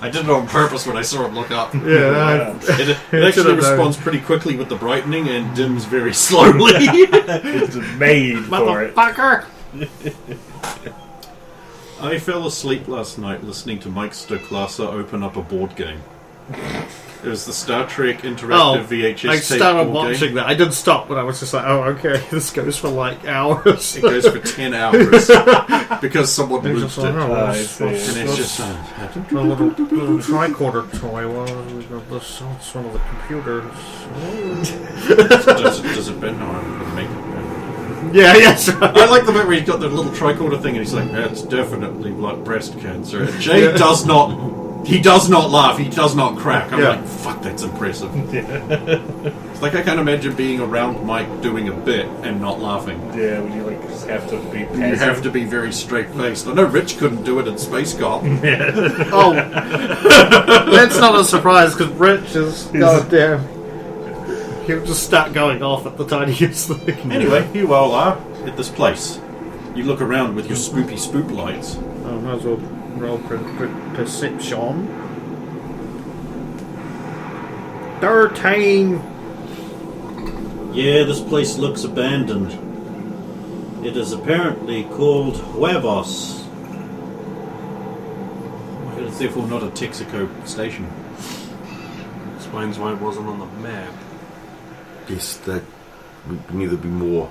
I did it on purpose when I saw him look up. Yeah. It actually responds pretty quickly with the brightening and dims very slowly. It's made for it. Motherfucker! I fell asleep last night listening to Mike Stoklasa open up a board game. It was the Star Trek interactive VHS I tape started board watching game. that. I didn't stop, but I was just like, oh, okay, this goes for like hours. It goes for 10 hours because someone It's looped just like, it. oh, I see. And it's just... a little tricorder toy. Well, we got this. Oh, it's one of the computers. does it bend? No, I'm going to make it bend. Yeah, yes. I like the bit where he's got the little tricorder thing and he's like, that's definitely like breast cancer. And Jay does not... He does not laugh. He does not crack. I'm like, fuck, that's impressive. It's like I can't imagine being around Mike doing a bit and not laughing. Yeah, when you like just have to be passive. You have to be very straight-faced. I know Rich couldn't do it in Space Cop. Oh, that's not a surprise because Rich is goddamn. He'll just start going off at the tiniest thing. Anyway, here you all are at this place. You look around with your spoopy spoop lights. Oh, might as well roll perception. 13. Yeah, this place looks abandoned. It is apparently called Huevos. It's therefore not a Texaco station. Explains why it wasn't on the map. Yes, that would neither be more.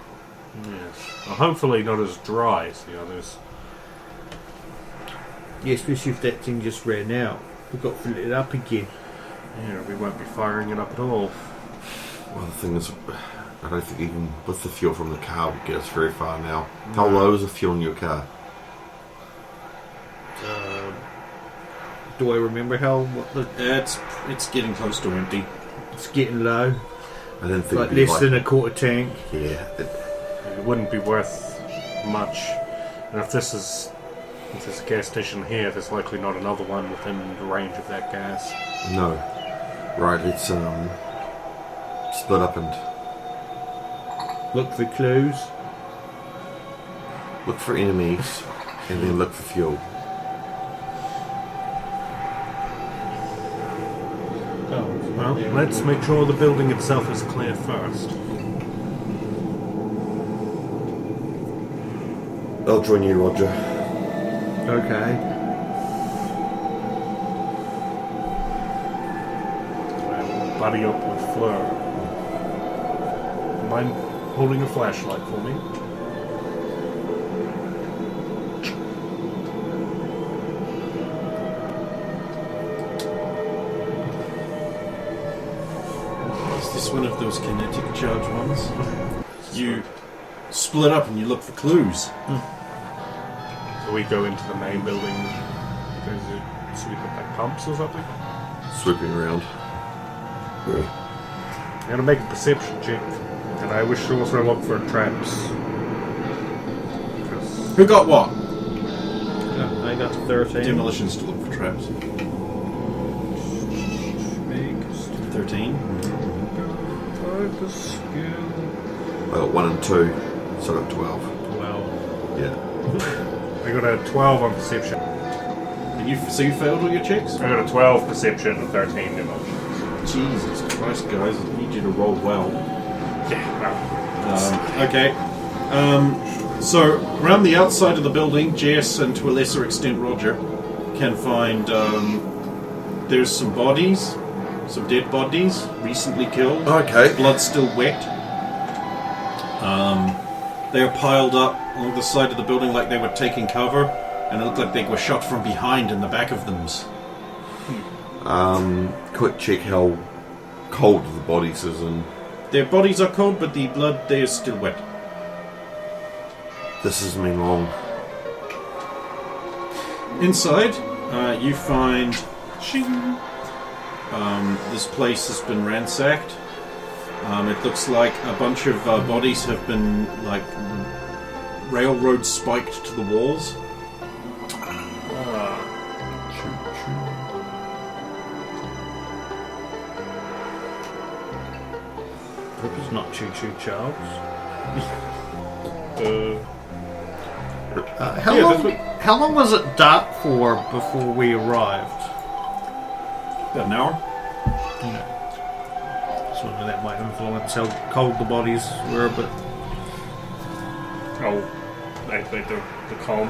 Yes. Well, hopefully not as dry as the others. Yeah, especially if that thing just ran out. We've got to fill it up again. Yeah, we won't be firing it up at all. Well, the thing is, I don't think even with the fuel from the car would get us very far now. How low is the fuel in your car? Do I remember what the... It's getting close to empty. It's getting low. I didn't think Like it'd be less than a quarter tank. Yeah. It wouldn't be worth much. And if this is a gas station here, there's likely not another one within the range of that gas. No. Right, let's split up and Look for clues. look for enemies and then look for fuel. Well, let's make sure the building itself is clear first. I'll join you, Roger. Okay. I'll buddy up with Fleur. Mind holding a flashlight for me? Is this one of those kinetic charge ones? You split up and you look for clues. So we go into the main building. So we got like pumps or something? Swooping around. I'm gonna make a perception check. And I wish to also look for traps. Who got what? I got 13. Demolitions to look for traps. 13. I got 1 and 2, so I got 12. Well, Yeah. I got a 12 on perception. So you failed all your checks? I got a 12 perception and 13 demolition. Jesus Christ, guys! I need you to roll well. Yeah. Okay. So around the outside of the building, Jess and to a lesser extent Roger can find there's some bodies, some dead bodies, recently killed. Okay. Blood still wet. They are piled up along the side of the building like they were taking cover, and it looked like they were shot from behind in the back of them. Quick check how cold the bodies is and Their bodies are cold, but the blood there is still wet. this has been long. Inside, you find this place has been ransacked. It looks like a bunch of bodies have been like railroad spiked to the walls. hope it's not Choo Choo Charles. How long was it dark for before we arrived? About an hour. So that might influence how cold the bodies were, but Oh, the calm.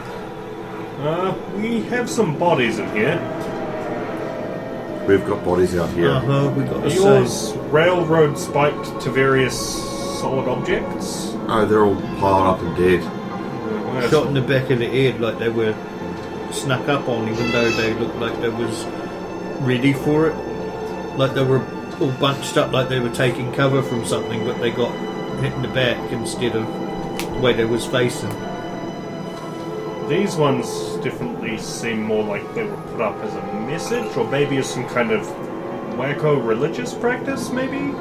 We have some bodies in here. We've got bodies out here. we got Are the yours railroad spiked to various solid objects? Oh, they're all piled up and dead. shot in the back of the head, like they were snuck up on, even though they looked like they was ready for it. Like they were all bunched up, like they were taking cover from something, but they got hit in the back instead of the way they was facing. These ones definitely seem more like they were put up as a message, or maybe as some kind of wacko religious practice, maybe?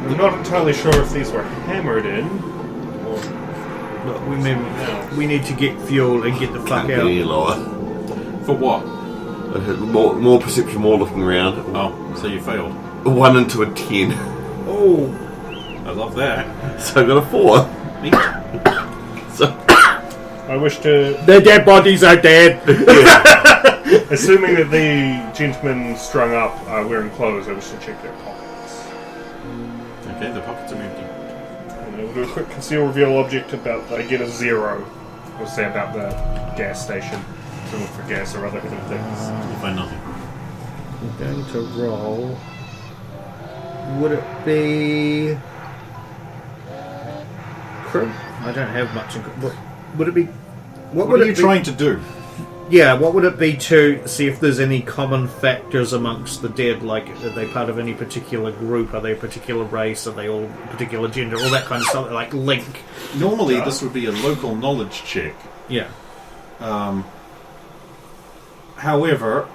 I'm not entirely sure if these were hammered in, or... Look, we need to get fuel and get the fuck Can't get out. any lower. For what? More perception, more looking around. Oh, so you failed. 1 into a 10. Oh, I love that. So I got a 4. So I wish to... the dead bodies are dead. Assuming that the gentlemen strung up are wearing clothes, I wish to check their pockets. Okay, the pockets are empty. And I will do a quick conceal reveal object about, I get a 0. We'll say about the gas station. To look for gas or other hidden things. You find nothing. I'm going to roll. Would it be... Crew? I don't have much in... Would it be... What would are it you be? trying to do? Yeah, what would it be to see if there's any common factors amongst the dead? Like, are they part of any particular group? Are they a particular race? Are they all particular gender? All that kind of stuff, like link. Normally, this would be a local knowledge check. Yeah. However,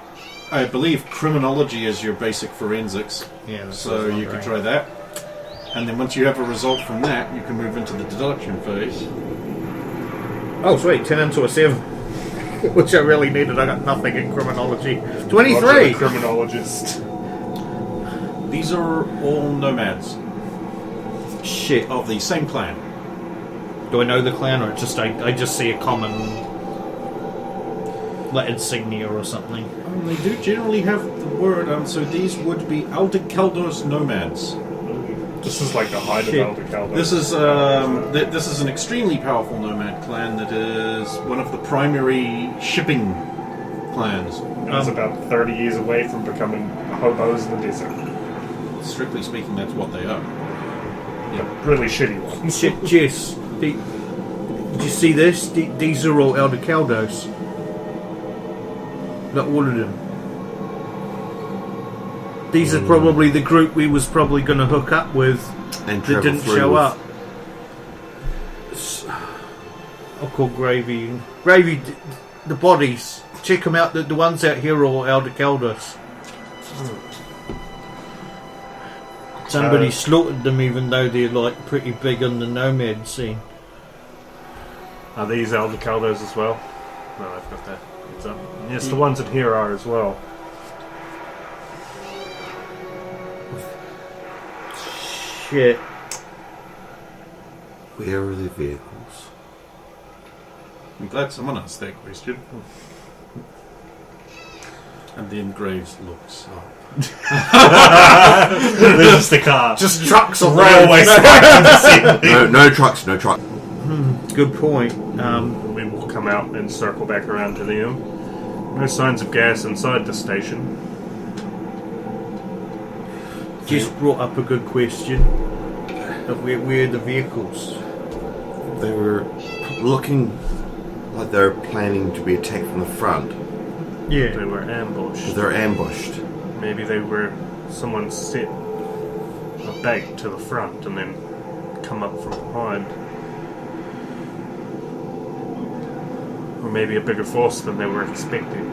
I believe criminology is your basic forensics. Yeah. So you could try that. And then once you have a result from that, you can move into the deduction phase. Oh, sweet. 10 into a 7. Which I really needed. I got nothing in criminology. 23! Criminologist. These are all nomads Shit. of the same clan. Do I know the clan, or just I just see a common, like, insignia or something? They do generally have the word, so these would be Aldecaldos nomads. This is like the height Shit. of Aldecaldo. This is this is an extremely powerful nomad clan that is one of the primary shipping clans. It's about 30 years away from becoming hobos in the desert. Strictly speaking, that's what they are. The really shitty ones. Shit, Jess. Did you see this? These are all Elder Caldos. Not all of them. These are probably the group we was probably going to hook up with and that travel didn't through show with- up. I'll call Gravy. Gravy, the bodies. Check them out. The ones out here are all Elder Caldos. Somebody slaughtered them, even though they're like pretty big on the nomad scene. Are these Aldecaldos as well? No, I've got that. It's up. Yes, the ones in here are as well. Shit. Where are the vehicles? I'm glad someone asked that question. And then Graves looks up. This is the car. Just trucks on Railway No trucks, no trucks. Good point. We will come out and circle back around to them. No signs of gas inside the station. Just brought up a good question. Of where are the vehicles? They were looking like they were planning to be attacked from the front, They Yeah. were ambushed. but they're ambushed. Maybe they were... Someone set a bait to the front and then come up from behind. Or maybe a bigger force than they were expecting.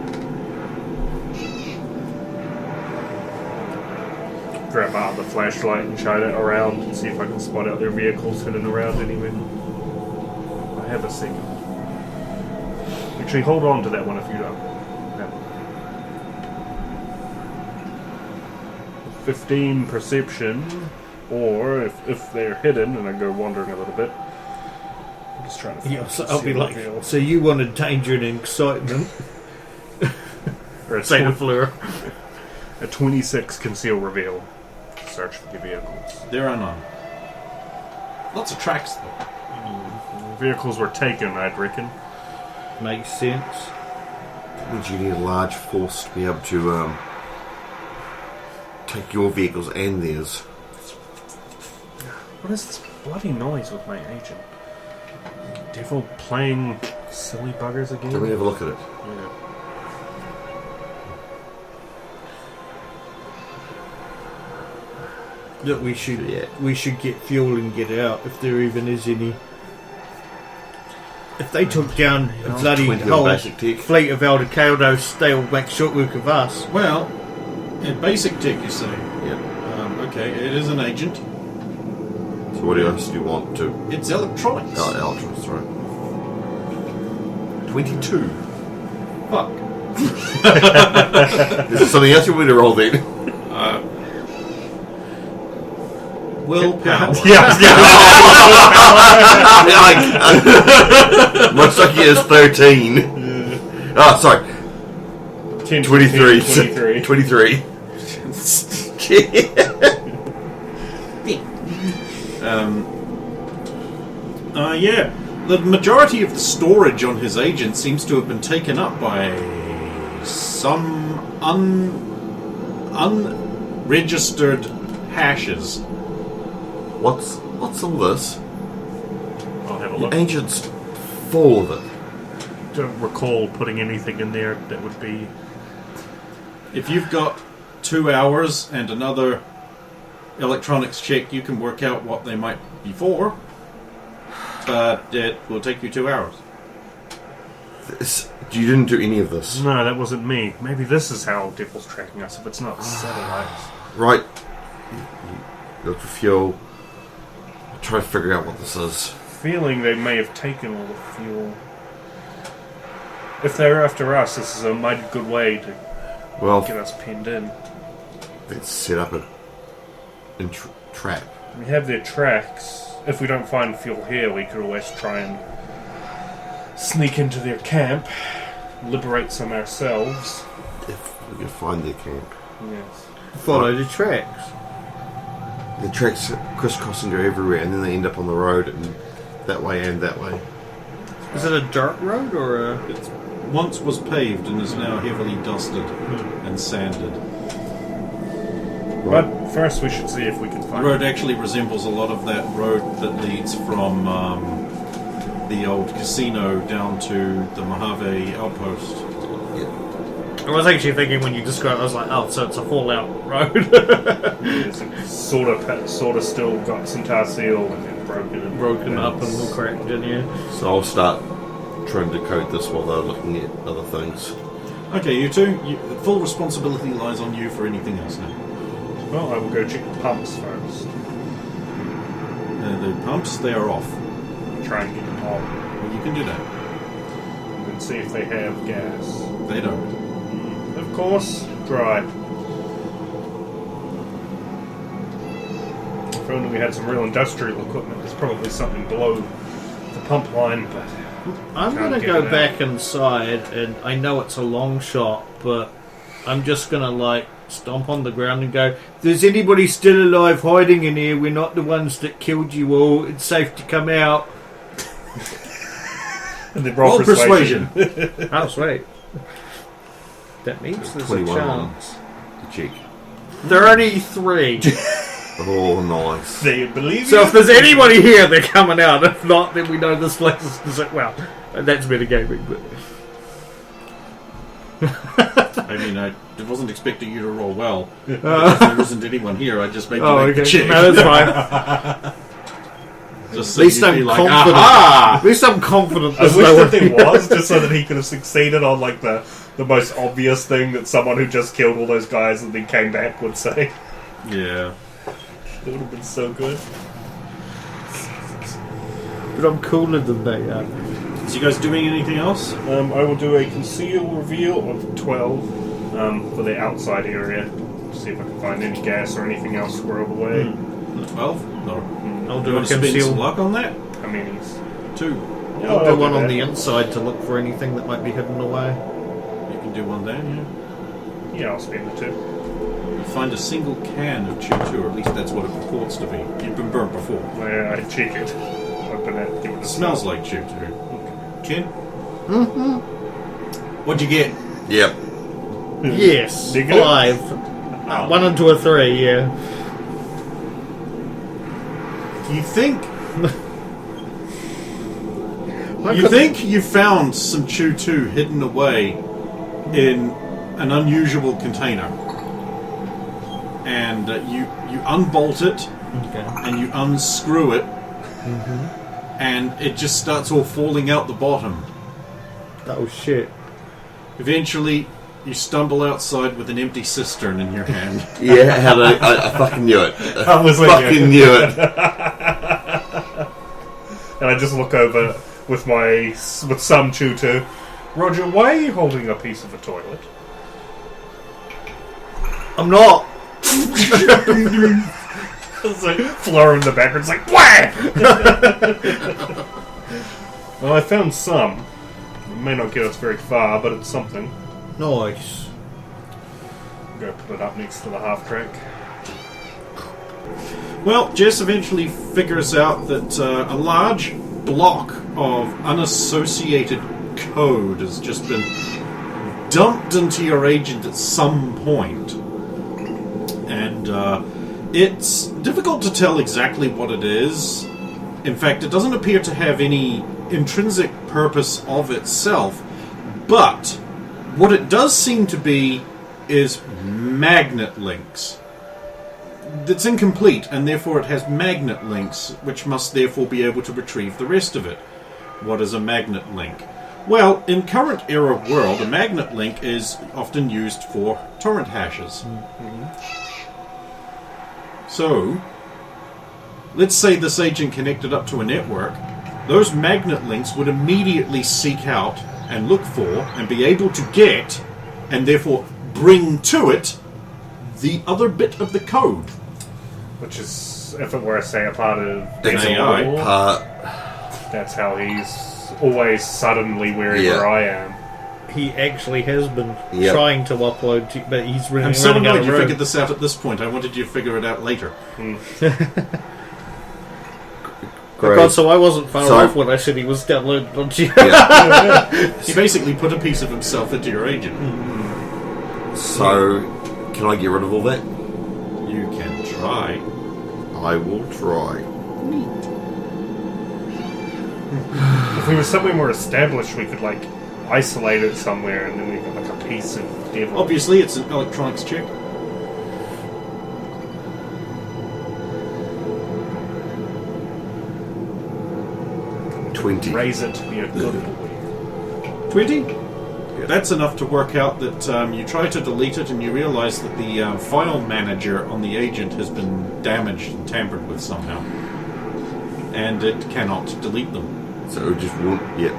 Grab out the flashlight and shine it around and see if I can spot out their vehicles hidden around anywhere. I have a second. Actually, hold on to that one if you don't. Yeah. 15 perception, or if they're hidden and I go wandering a little bit. I'm just trying to Yeah, so I'll see be what like, feels. so you wanted danger and excitement. Or a Say the Fleur. A 26 conceal reveal. Search for the vehicles. There are none. Lots of tracks, though. Vehicles were taken, I'd reckon. Makes sense. Means you need a large force to be able to take your vehicles and theirs. What is this bloody noise with my agent? Devil playing silly buggers again? Let me have a look at it. Yeah. Look, we should get fuel and get out if there even is any. If they took down a bloody 20 whole basic tech. fleet of Eldecados, they'll make short work of us. Well, in basic tech, you say. Yeah. Okay, it is an agent. So what else do you want to... It's electronics. Oh, Ultras, right. 22. Fuck. Is there something else you want me to roll then? Willpower. Most lucky is 13. Oh, sorry. 10, 23. 23. 23. Yeah. The majority of the storage on his agent seems to have been taken up by some unregistered hashes. What's all this? I'll have a The look. agent's full of it. Don't recall putting anything in there that would be... If you've got 2 hours and another electronics check, you can work out what they might be for. But it will take you 2 hours. You didn't do any of this. No, that wasn't me. Maybe this is how Devil's tracking us if it's not satellites. Right. You look for fuel. Try to figure out what this is. Feeling they may have taken all the fuel. If they're after us, this is a mighty good way to Well, get us pinned in. let's set up a trap. We have their tracks. If we don't find fuel here, we could always try and sneak into their camp, liberate some ourselves. If we can find their camp. Yes. Follow the tracks. The tracks crisscross and go everywhere, and then they end up on the road, and that way and that way. Is it a dirt road or a... It once was paved and is now heavily dusted and sanded. But first we should see if we can The find road actually resembles a lot of that road that leads from the old casino down to the Mojave outpost. I was actually thinking when you described it, I was like, oh, so it's a fallout road. It's sort of still got some tar seal and then broken up and all cracked in here. So I'll start trying to decode this while they're looking at other things. Okay, you two, full responsibility lies on you for anything else now. Well, I will go check the pumps first. The pumps, they are off. Try and get them on. Well, you can do that. And then see if they have gas. They don't. Of course, dry. If only we had some real industrial equipment. There's probably something below the pump line, but I'm can't going to get go it back inside, and I know it's a long shot, but I'm just going to, stomp on the ground and go, if there's anybody still alive hiding in here, we're not the ones that killed you all. It's safe to come out. and then roll persuasion. Oh, sweet. That means there's a 21 chance. The check. 33. Oh, nice. They believe So you? if there's anybody here, they're coming out. If not, then we know this place is... Well, that's metagaming, but... I mean, I wasn't expecting you to roll well. If there isn't anyone here, I just made you make the check. No, that's fine. Just At least you'd I'm be like, confident. aha! At least I'm confident I there's wish no that one there here. was, just so that he could have succeeded on the most obvious thing that someone who just killed all those guys and then came back would say. Yeah. That would have been so good. But I'm cooler than they are. So you guys doing anything else? I will do a conceal reveal of 12 for the outside area. See if I can find any gas or anything else squirreled away. 12? No. I'll You do a want to spend some conceal. luck on that? How many's? 2. I'll do one on the inside to look for anything that might be hidden away. You can do one down, Yeah, I'll spend the 2. You find a single can of Chew 2, or at least that's what it purports to be. You've been burnt before. I check it. Open it. Give it a It smells smell. like Chew 2. Ken? Mm-hmm. What'd you get? Yep. Yes, Negative? 5. Oh. 1 into a 3, yeah. You think... You think you found some Chew 2 hidden away in an unusual container. And you unbolt it, and you unscrew it, and it just starts all falling out the bottom. Oh shit. Eventually, you stumble outside with an empty cistern in your hand. Yeah, I fucking knew it. I was with fucking you. knew it. And I just look over with some Chew 2. Roger, why are you holding a piece of a toilet? I'm not. It's like floor in the background. It's like, wah! Well, I found some. It may not get us very far, but it's something. Nice. Go put it up next to the half track. Well, Jess eventually figures out that a large block of unassociated code has just been dumped into your agent at some point. And it's difficult to tell exactly what it is. In fact, it doesn't appear to have any intrinsic purpose of itself. But what it does seem to be is magnet links. It's incomplete, and therefore it has magnet links, which must therefore be able to retrieve the rest of it. What is a magnet link? Well, in current era world, a magnet link is often used for torrent hashes. So, let's say this agent connected up to a network. Those magnet links would immediately seek out and look for and be able to get, and therefore bring to it, the other bit of the code. Which is, if it were, say, a part of An AI that's how he's always suddenly wherever Yeah. I am. He actually has been Yep. trying to upload, but he's running I'm so running out annoyed of you room. figured this out at this point. I wanted you to figure it out later. Oh God, so I wasn't far So- off when I said he was downloaded onto you. He basically put a piece of himself into your agent. So, can I get rid of all that? You can try. I will try. If we were somewhere more established, we could, like, isolate it somewhere and then we got, like, a piece of devil. Obviously, it's an electronics check. Raise it to be a good boy. 20? That's enough to work out that you try to delete it and you realize that the file manager on the agent has been damaged and tampered with somehow. And it cannot delete them. So it just won't. Yep.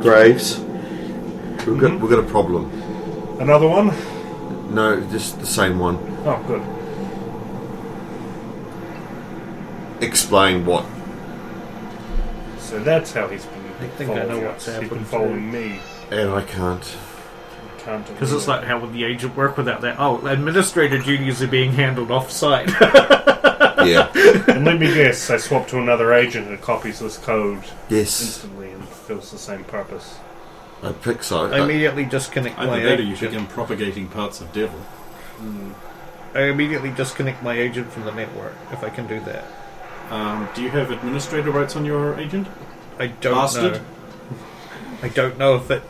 Graves, we've got a problem. Another one? No, just the same one. Oh, good. Explain what. So that's how he's been think I know following what's us. He's been happened following me. And I can't. Can't do Because it's it. like, how would the agent work without that? Oh, administrator duties are being handled off-site. Yeah. And let me guess, I swap to another agent and it copies this code Yes. instantly and fulfills the same purpose. I pick so. I immediately disconnect my Either that or you agent. begin propagating parts of devil. I immediately disconnect my agent from the network, if I can do that. Do you have administrator rights on your agent? I don't Bastard. know. I don't know if that...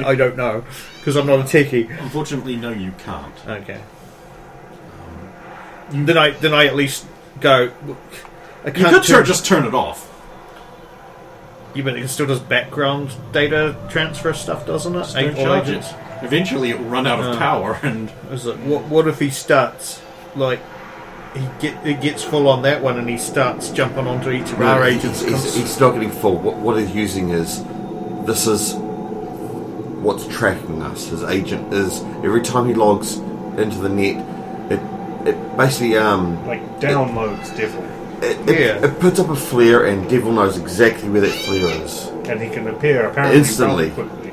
I don't know. Because I'm not a techie. Unfortunately, no, you can't. Okay. Then I at least go... I You can't could just turn it off. Yeah, but it still does background data transfer stuff, doesn't it? Just don't All charge agents. it. Eventually, it will run out of power, and Is it, what if he starts, like, it gets full on that one and he starts jumping onto each of our agents? He's not getting full. What he's using is, this is what's tracking us. His agent is, every time he logs into the net, it basically Like, downloads devil. it puts up a flare, and Devil knows exactly where that flare is. And he can appear apparently Instantly. rather quickly.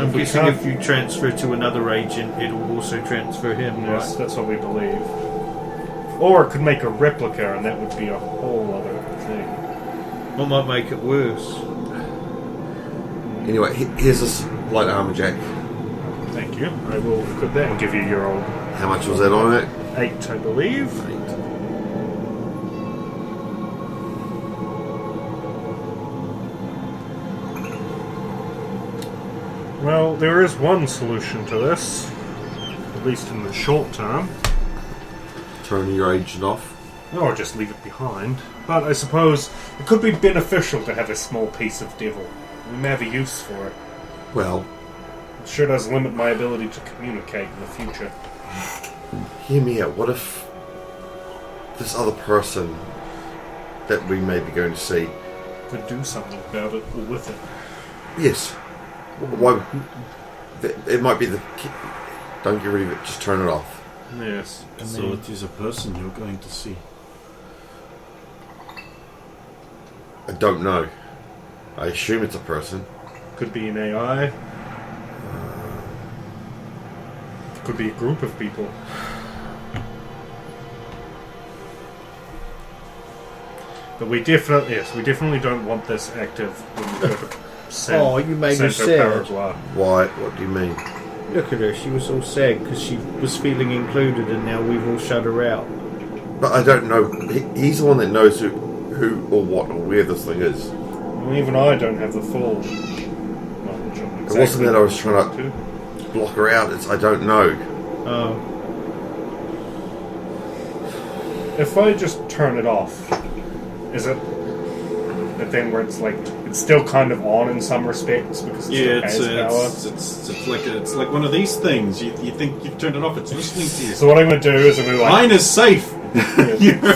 I'm we guessing can't- if you transfer to another agent, it'll also transfer him, Yes, right? that's what we believe. Or it could make a replica, and that would be a whole other thing. What might make it worse? Anyway, here's this light armor jack. Thank you. I will equip that and give you your old How much was that on it? 8, I believe. Well, there is one solution to this, at least in the short term. Turn your agent off. Or just leave it behind. But I suppose it could be beneficial to have a small piece of devil. We may have a use for it. Well, It sure does limit my ability to communicate in the future. hear me out. What if this other person that we may be going to see? Could do something about it or with it. Yes. Why? It might be the. Don't get rid of it. Just turn it off. Yes. So it is a person you're going to see. I don't know. I assume it's a person. Could be an AI. Could be a group of people. But we definitely don't want this active when we go to Oh, you made me Santo sad. Paraguay. Why? What do you mean? Look at her, she was all sad because she was feeling included and now we've all shut her out. But I don't know. He's the one that knows who or what or where this thing is. Well, even I don't have the full knowledge of It wasn't that I was trying to block her out. It's I don't know. Oh, If I just turn it off, is it the thing where it's like it's still kind of on in some respects because it Yeah, still has power? it's like one of these things. You think you've turned it off, it's listening to you. So what I'm going to do is I'm going to Mine is safe.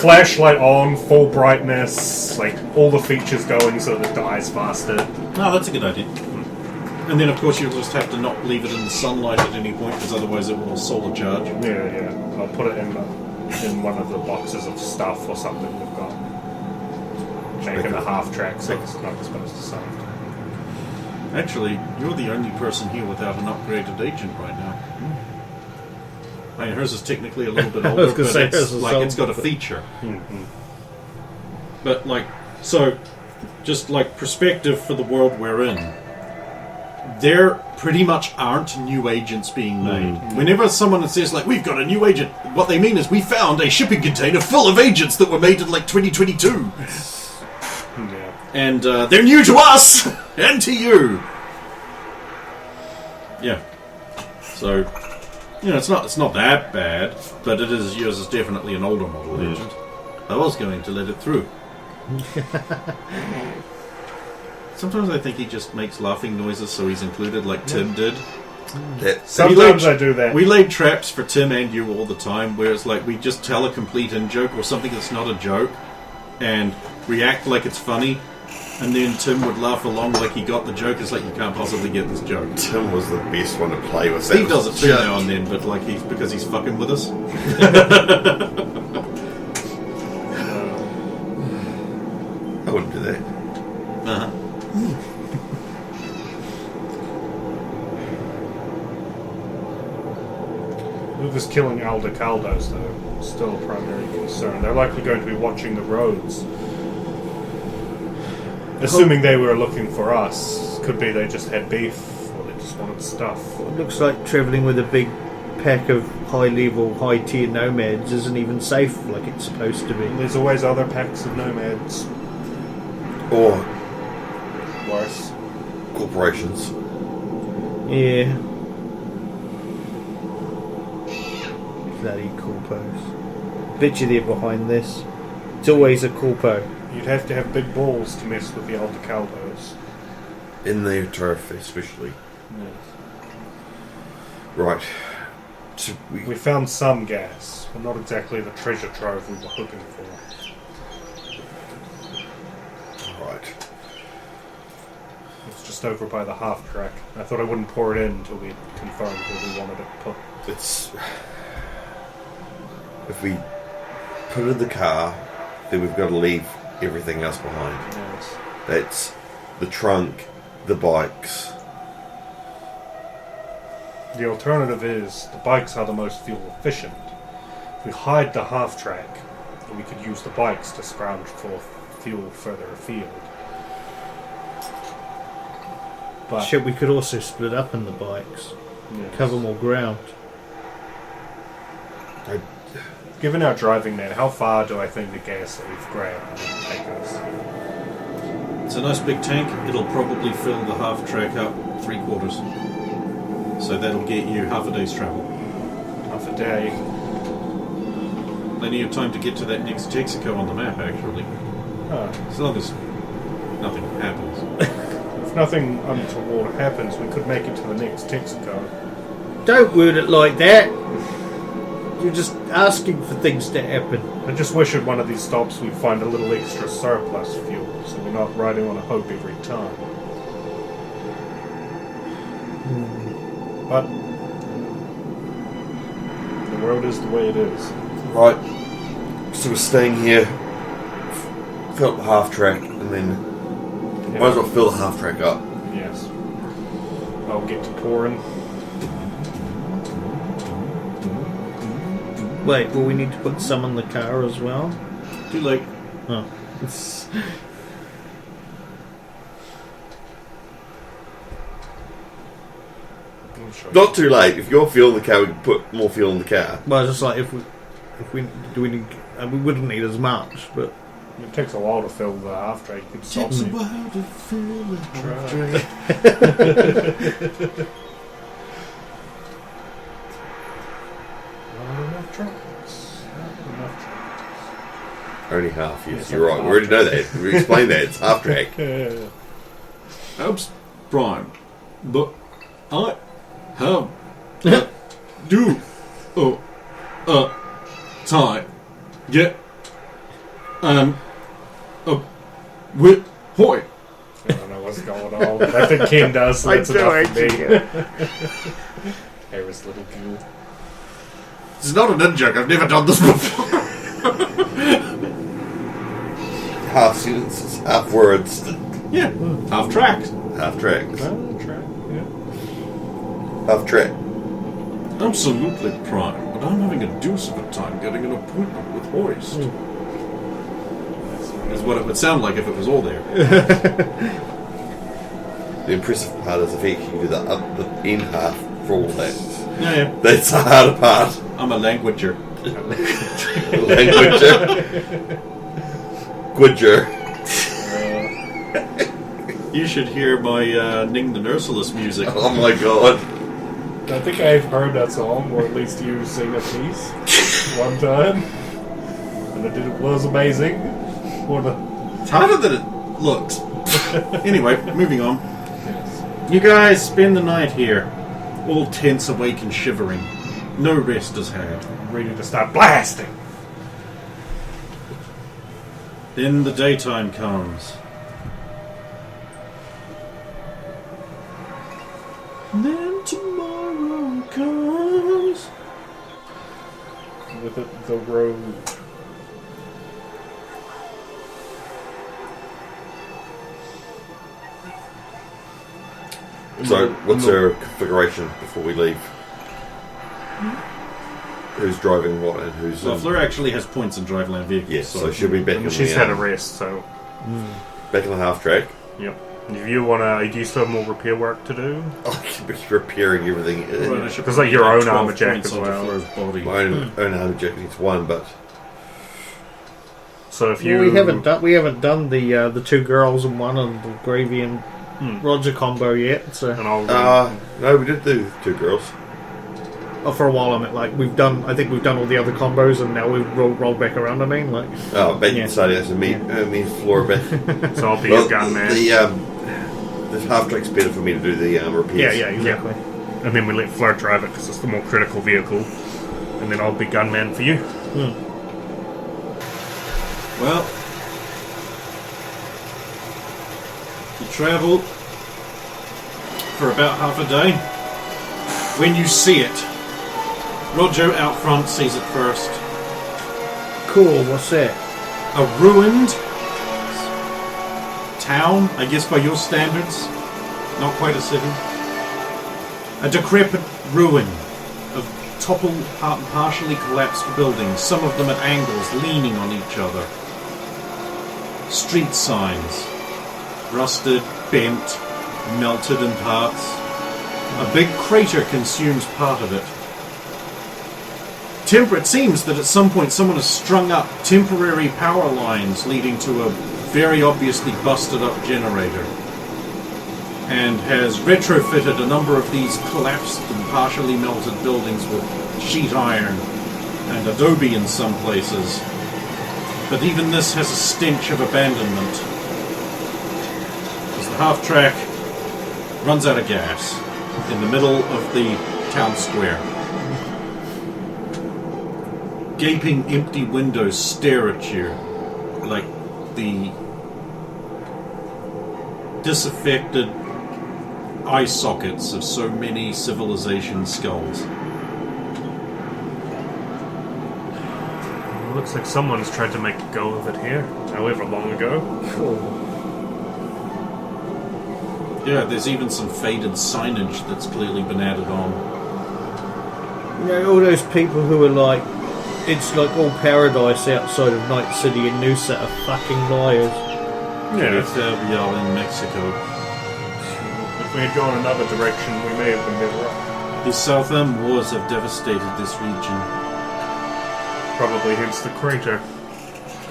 flashlight on, full brightness, like all the features going so that it dies faster. No, that's a good idea. And then, of course, you'll just have to not leave it in the sunlight at any point, because otherwise it will solar charge. Yeah. I'll put it in one of the boxes of stuff or something we've got. Make it a half track so it's not exposed to sun. Actually, you're the only person here without an upgraded agent right now. I mean, hers is technically a little bit older, gonna but say it's, hers is like, it's got old, a but- feature. But, like, so, just like perspective for the world we're in, there pretty much aren't new agents being made. Whenever someone says, like, we've got a new agent, what they mean is we found a shipping container full of agents that were made in, like, 2022. Yeah. And they're new to us and to you. Yeah. So, you know, it's not that bad, but it is. Yours is definitely an older model agent. I was going to let it through. Sometimes I think he just makes laughing noises so he's included, like Tim did. Sometimes I do that. We laid traps for Tim and you all the time, where it's like we just tell a complete in-joke or something that's not a joke, and react like it's funny, and then Tim would laugh along like he got the joke. It's like, you can't possibly get this joke. Tim was the best one to play with. Steve does it too now and then, but like because he's fucking with us. I wouldn't do that. Uh-huh. Whoever's killing Aldecaldos, though, is still a primary concern. They're likely going to be watching the roads. Assuming they were looking for us, could be they just had beef, or they just wanted stuff. it looks like travelling with a big pack of high-level, high-tier nomads isn't even safe like it's supposed to be. There's always other packs of nomads. Or Worse. corporations. Yeah. Bloody corpos. Bet you they're behind this. It's always a corpo. You'd have to have big balls to mess with the Aldecaldos. In their turf, especially. Right. So We found some gas, but not exactly the treasure trove we were hoping for. Right. It's just over by the half track. I thought I wouldn't pour it in until we confirmed where we wanted it put. It's... If we put it in the car, then we've got to leave everything else behind. Yes. That's the trunk, the bikes, The alternative is the bikes are the most fuel efficient. If we hide the half track, then we could use the bikes to scrounge for fuel further afield. But Shit, we could also split up in the bikes, yes. cover more ground. Given our driving net, how far do I think the gas that we've grabbed will take us? It's a nice big tank. It'll probably fill the half track up 3/4. So that'll get you half a day's travel. Half a day. Plenty of time to get to that next Texaco on the map, actually. As long as nothing happens. If nothing untoward happens, we could make it to the next Texaco. Don't word it like that. You're just asking for things to happen. I just wish at one of these stops we'd find a little extra surplus fuel, so we're not riding on a hope every time. But the world is the way it is. Right. So we're staying here, fill up the half track, and then might as well fill the half track up. Yes. I'll get to pouring. Wait, will we need to put some in the car as well? Too late. Oh. Not too late. If you're fuel in the car, we can put more fuel in the car. Well, just like if we do we need, we wouldn't need as much, but It takes a while to fill the half track. You could stop Takes a me. while to fill the half Right. track. Not enough trucks. Not enough trucks. Only half, yes, It's you're like right. We half already know track. that. We explained that. It's half track. Abs Prime. But I have do time get with Hoy. I don't know what's going on. I think Ken does, so that's enough for me. Harris little ghoul. It's not an in-joke. I've never done this before. Half sentences, half words, Yeah, half tracks. half tracks. Track, yeah. Half track. Absolutely prime, but I'm having a deuce of a time getting an appointment with Hoist. Is what it would sound like if it was all there. The impressive part is if he can do the end half for all that. Yeah. That's the harder part. I'm a languager. Languager. Quidger. You should hear my Ning the Nursulus music. Oh my god. I think I've heard that song, or at least you sing a piece one time. And it was amazing. It's harder than it looks. Anyway, moving on. Yes. You guys spend the night here, all tense, awake, and shivering. No rest is had. Ready to start blasting. Then the daytime comes. Then tomorrow comes. With it, the road. So, what's our configuration before we leave? Who's driving what and who's... So Fleur actually has points in driveland vehicles. Yes, so she'll be back in And she's had a the... rest, so. back in the half track. Yep. If you wanna, do you still have more repair work to do? I should be repairing everything. Right, I should Because like your put own 12 armor jack points as onto well. Fleur's body. My own armor jacket is one, but... So if you well, we haven't done the two girls and one and the Gravy and Roger combo yet. So and I'll no, we did do two girls. for a while, I mean, like I think we've done all the other combos, and now we've rolled back around. I mean, like Oh, back Yeah. inside us and me and Flora back. so I'll be Well, your gun man. The half track's better for me to do the repairs. yeah, exactly. And then we let Fleur drive it because it's the more critical vehicle. And then I'll be gunman for you. Well, you travel for about half a day. When you see it, Roger out front sees it first. Cool. What's that? A ruined town, I guess by your standards. Not quite a city. A decrepit ruin of toppled, partially collapsed buildings, some of them at angles, leaning on each other. Street signs, rusted, bent, melted in parts. A big crater consumes part of it. It seems that at some point someone has strung up temporary power lines leading to a very obviously busted up generator, and has retrofitted a number of these collapsed and partially melted buildings with sheet iron and adobe in some places. But even this has a stench of abandonment, as the half-track runs out of gas in the middle of the town square. Gaping empty windows stare at you like the disaffected eye sockets of so many civilization skulls. It looks like someone's tried to make a go of it here, however long ago. Yeah, there's even some faded signage that's clearly been added on. You know, all those people who are like, it's like all paradise outside of Night City and new set of fucking liars. Yeah. We are in Mexico. If we had gone another direction, we may have been better off. The South End wars have devastated this region. Probably hence the crater.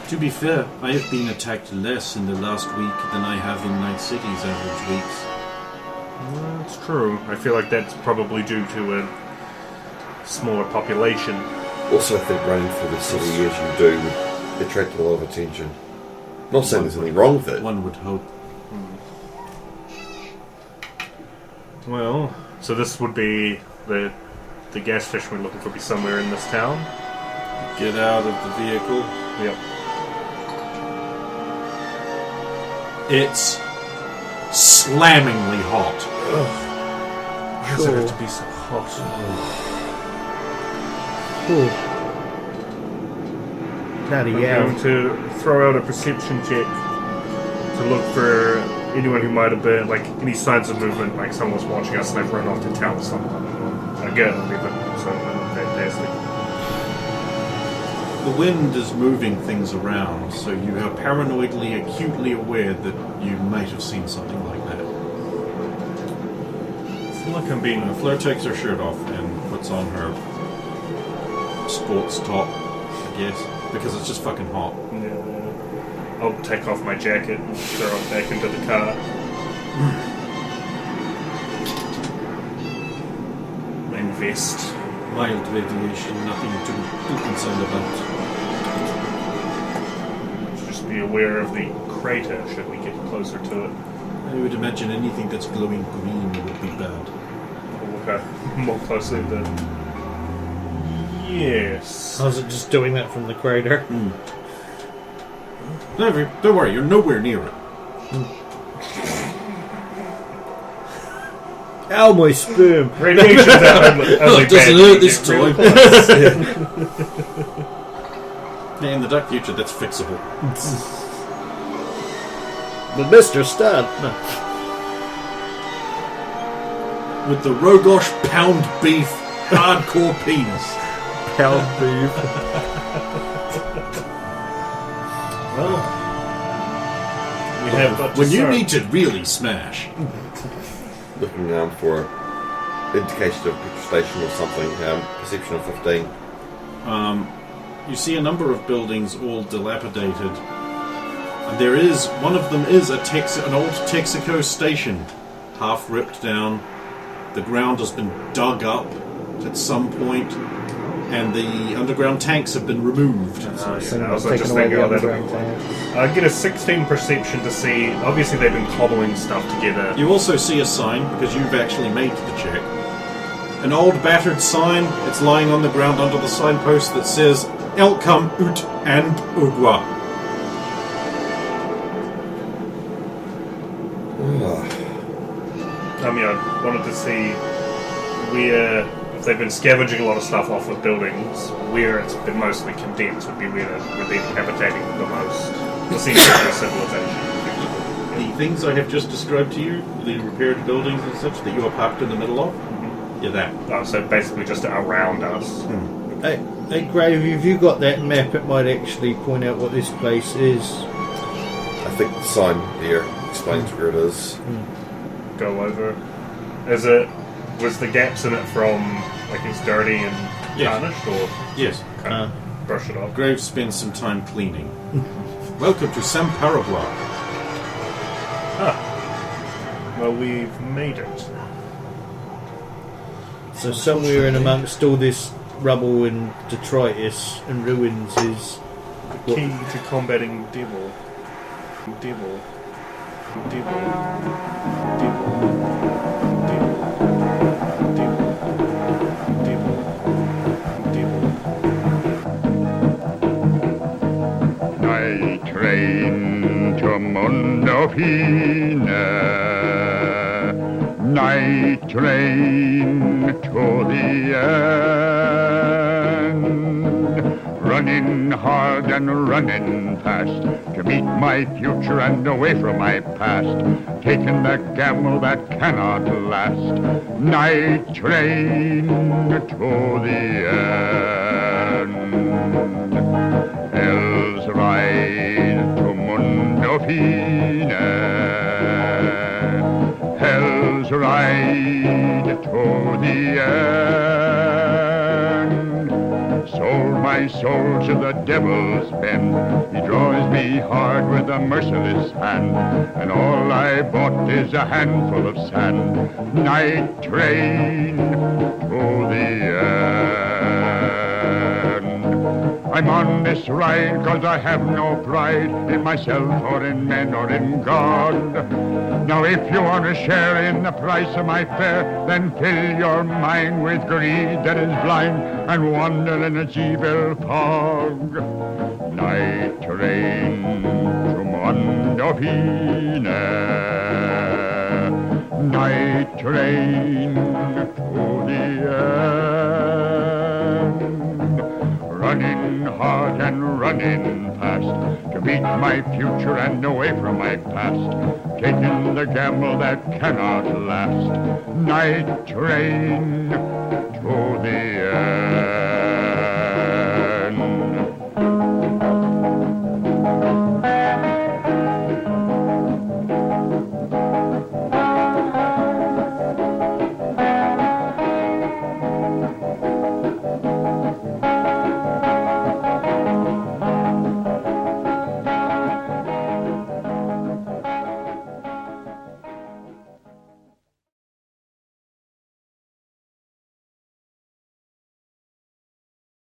To be fair, I have been attacked less in the last week than I have in Night City's average weeks. That's true. I feel like that's probably due to a smaller population. Also, I think running for the city as you do would attract a lot of attention. Not saying there's anything wrong with it. One would hope. Well, so this would be the gas station we're looking for. Be somewhere in this town. Get out of the vehicle. Yep. It's slammingly hot. Why does it have to be so hot? Bloody I'm hell. going to throw out a perception check to look for anyone who might have been, like, any signs of movement, like someone was watching us and they've run off to town or something. A girl, even. So, fantastic. The wind is moving things around, so you are paranoidly, acutely aware that you might have seen something like that. I feel like I'm being... Fleur takes her shirt off and puts on her sports top, I guess, because it's just fucking hot. Yeah. I'll take off my jacket and throw it back into the car. And vest. Mild radiation, nothing too concerned about. Just be aware of the crater should we get closer to it. I would imagine anything that's glowing green would be bad. We'll look at more closely then. Yes. I was just doing that from the crater. No, don't worry, you're nowhere near it. Ow, my sperm! Radiation's only It doesn't bad hurt when you this get really time. close. In the dark future, that's fixable. But Mr. Stud. With the Rogosh pound beef hardcore penis. Pound beef. Well, we have but to When you start. need to really smash. Looking for indication of petrol station or something. Perception of 15. You see a number of buildings all dilapidated. And there is, one of them is an old Texaco station, half ripped down. The ground has been dug up at some point, and the underground tanks have been removed. I was just thinking of that. Get a 16 perception to see. Obviously, they've been cobbling stuff together. You also see a sign, because you've actually made the check. An old battered sign. It's lying on the ground under the signpost that says El Kam Ut and Ugwa. I wanted to see where, if they've been scavenging a lot of stuff off of buildings, where it's been mostly condensed would be where they're habitating the most. To see their civilization. The things I have just described to you, the repaired buildings and such that you are parked in the middle of, Yeah, that. Oh, so basically just around us. Hey, Grave, if you got that map, it might actually point out what this place is. I think the sign here explains where it is. Go over. Was the gaps in it from, like, it's dirty and tarnished, or Yes. kind of brush it off? Graves spends some time cleaning. Welcome to San Paraguay. Well, we've made it. So somewhere in amongst all this rubble and detritus and ruins is The key to combating devil. Devil. Devil. Devil. Devil. Devil. Devil. Devil. Night train to Mundofina. Night train to the end. Running hard and running fast to meet my future and away from my past. Taking the gamble that cannot last. Night train to the end. Hell's ride to Mundofina. Hell's ride to the end. Sold my soul to the devil's pen. He draws me hard with a merciless hand, and all I bought is a handful of sand. Night train to the end. I'm on this ride 'cause I have no pride in myself or in men or in God. Now if you want to share in the price of my fare, then fill your mind with greed that is blind and wander in its evil fog. Night train to Mondofina. Night train to the end. Running hard and running fast to meet my future and away from my past. Taking the gamble that cannot last. Night train to the end.